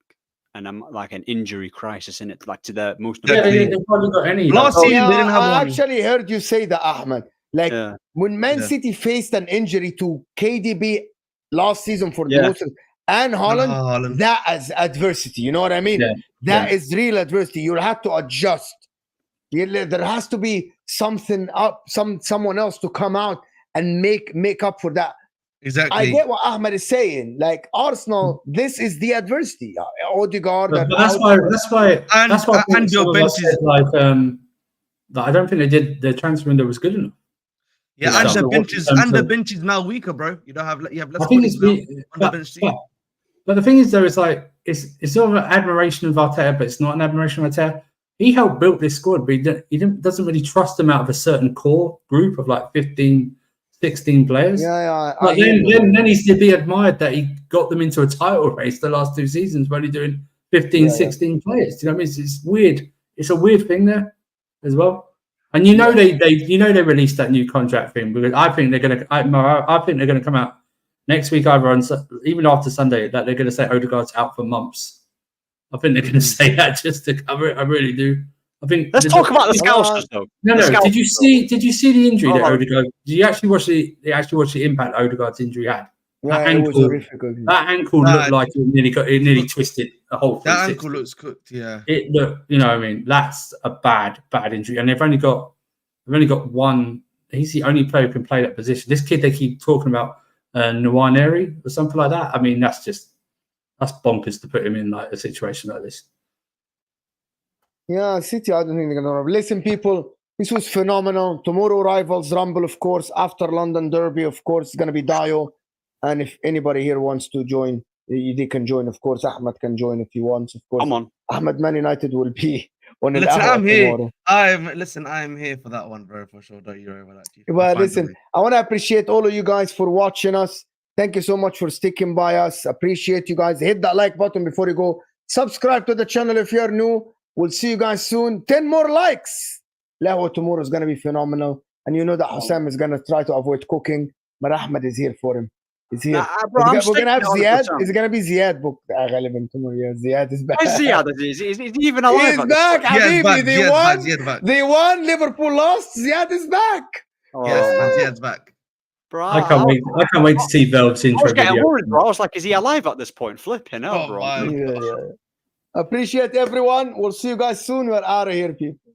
an injury crisis in it, like to the most. Yeah, they've probably got any. Last season they didn't have I one. actually heard you say that, Ahmed. Like when Man City faced an injury to KDB last season for the most, and Haaland, that is adversity. You know what I mean? Yeah. That is real adversity. You'll have to adjust. There has to be something up, someone else to come out and make up for that. Exactly. I get what Ahmed is saying. Like Arsenal, this is the adversity. Odegaard. But that's why. And your bench is like. I don't think they did. Their transfer window was good enough. Yeah, and the bench is now weaker, bro. You have less bodies now on the bench team. But the thing is, though, it's like it's sort of an admiration of Arteta, but it's not an admiration of Arteta. He helped build this squad, but he doesn't really trust them out of a certain core group of like 15, 16 players. Yeah. But then he's to be admired that he got them into a title race the last 2 seasons by only doing 15, 16 players. Do you know what I mean? It's weird. It's a weird thing there as well. And they released that new contract thing because I think they're gonna. I think they're gonna come out next week, either on even after Sunday, that they're gonna say Odegaard's out for months. I think they're gonna say that just to cover it. I really do. I think. Let's talk about the Scousers though. No. Did you see the injury that Odegaard? Did you actually watch the impact Odegaard's injury had? Yeah, that ankle looked like it nearly twisted the whole thing. That ankle looks cooked, yeah. It looked, you know what I mean? That's a bad injury. And they've only got one. He's the only player who can play that position. This kid they keep talking about, Nwaneri or something like that. I mean, that's bonkers to put him in like a situation like this. Yeah, City, I don't think they're gonna listen, people. This was phenomenal. Tomorrow rivals Rumble, of course. After London Derby, of course, it's gonna be Dio. And if anybody here wants to join, they can join. Of course, Ahmed can join if he wants. Of course, come on. Ahmed, Man United will be on an I'm here. tomorrow. I'm here for that one, bro, for sure. Don't you worry about that. Well, listen, I want to appreciate all of you guys for watching us. Thank you so much for sticking by us. Appreciate you guys. Hit that like button before you go. Subscribe to the channel if you're new. We'll see you guys soon. 10 more likes. Lahwa tomorrow is going to be phenomenal. And you know that HUSAM is going to try to avoid cooking, but Ahmed is here for him. Is here. Bro, we're going to have Ziad. It's going to be Ziad book. Ziad is back. Where's Ziad? Is he even alive? He's back, Habibi. They won. Liverpool lost. Ziad is back. Yes, man, Ziad's back. Bro, I can't wait to see Velv's intro. I was getting worried, bro. I was like, is he alive at this point? Flipping hell, bro. Appreciate everyone. We'll see you guys soon. We're out of here, people.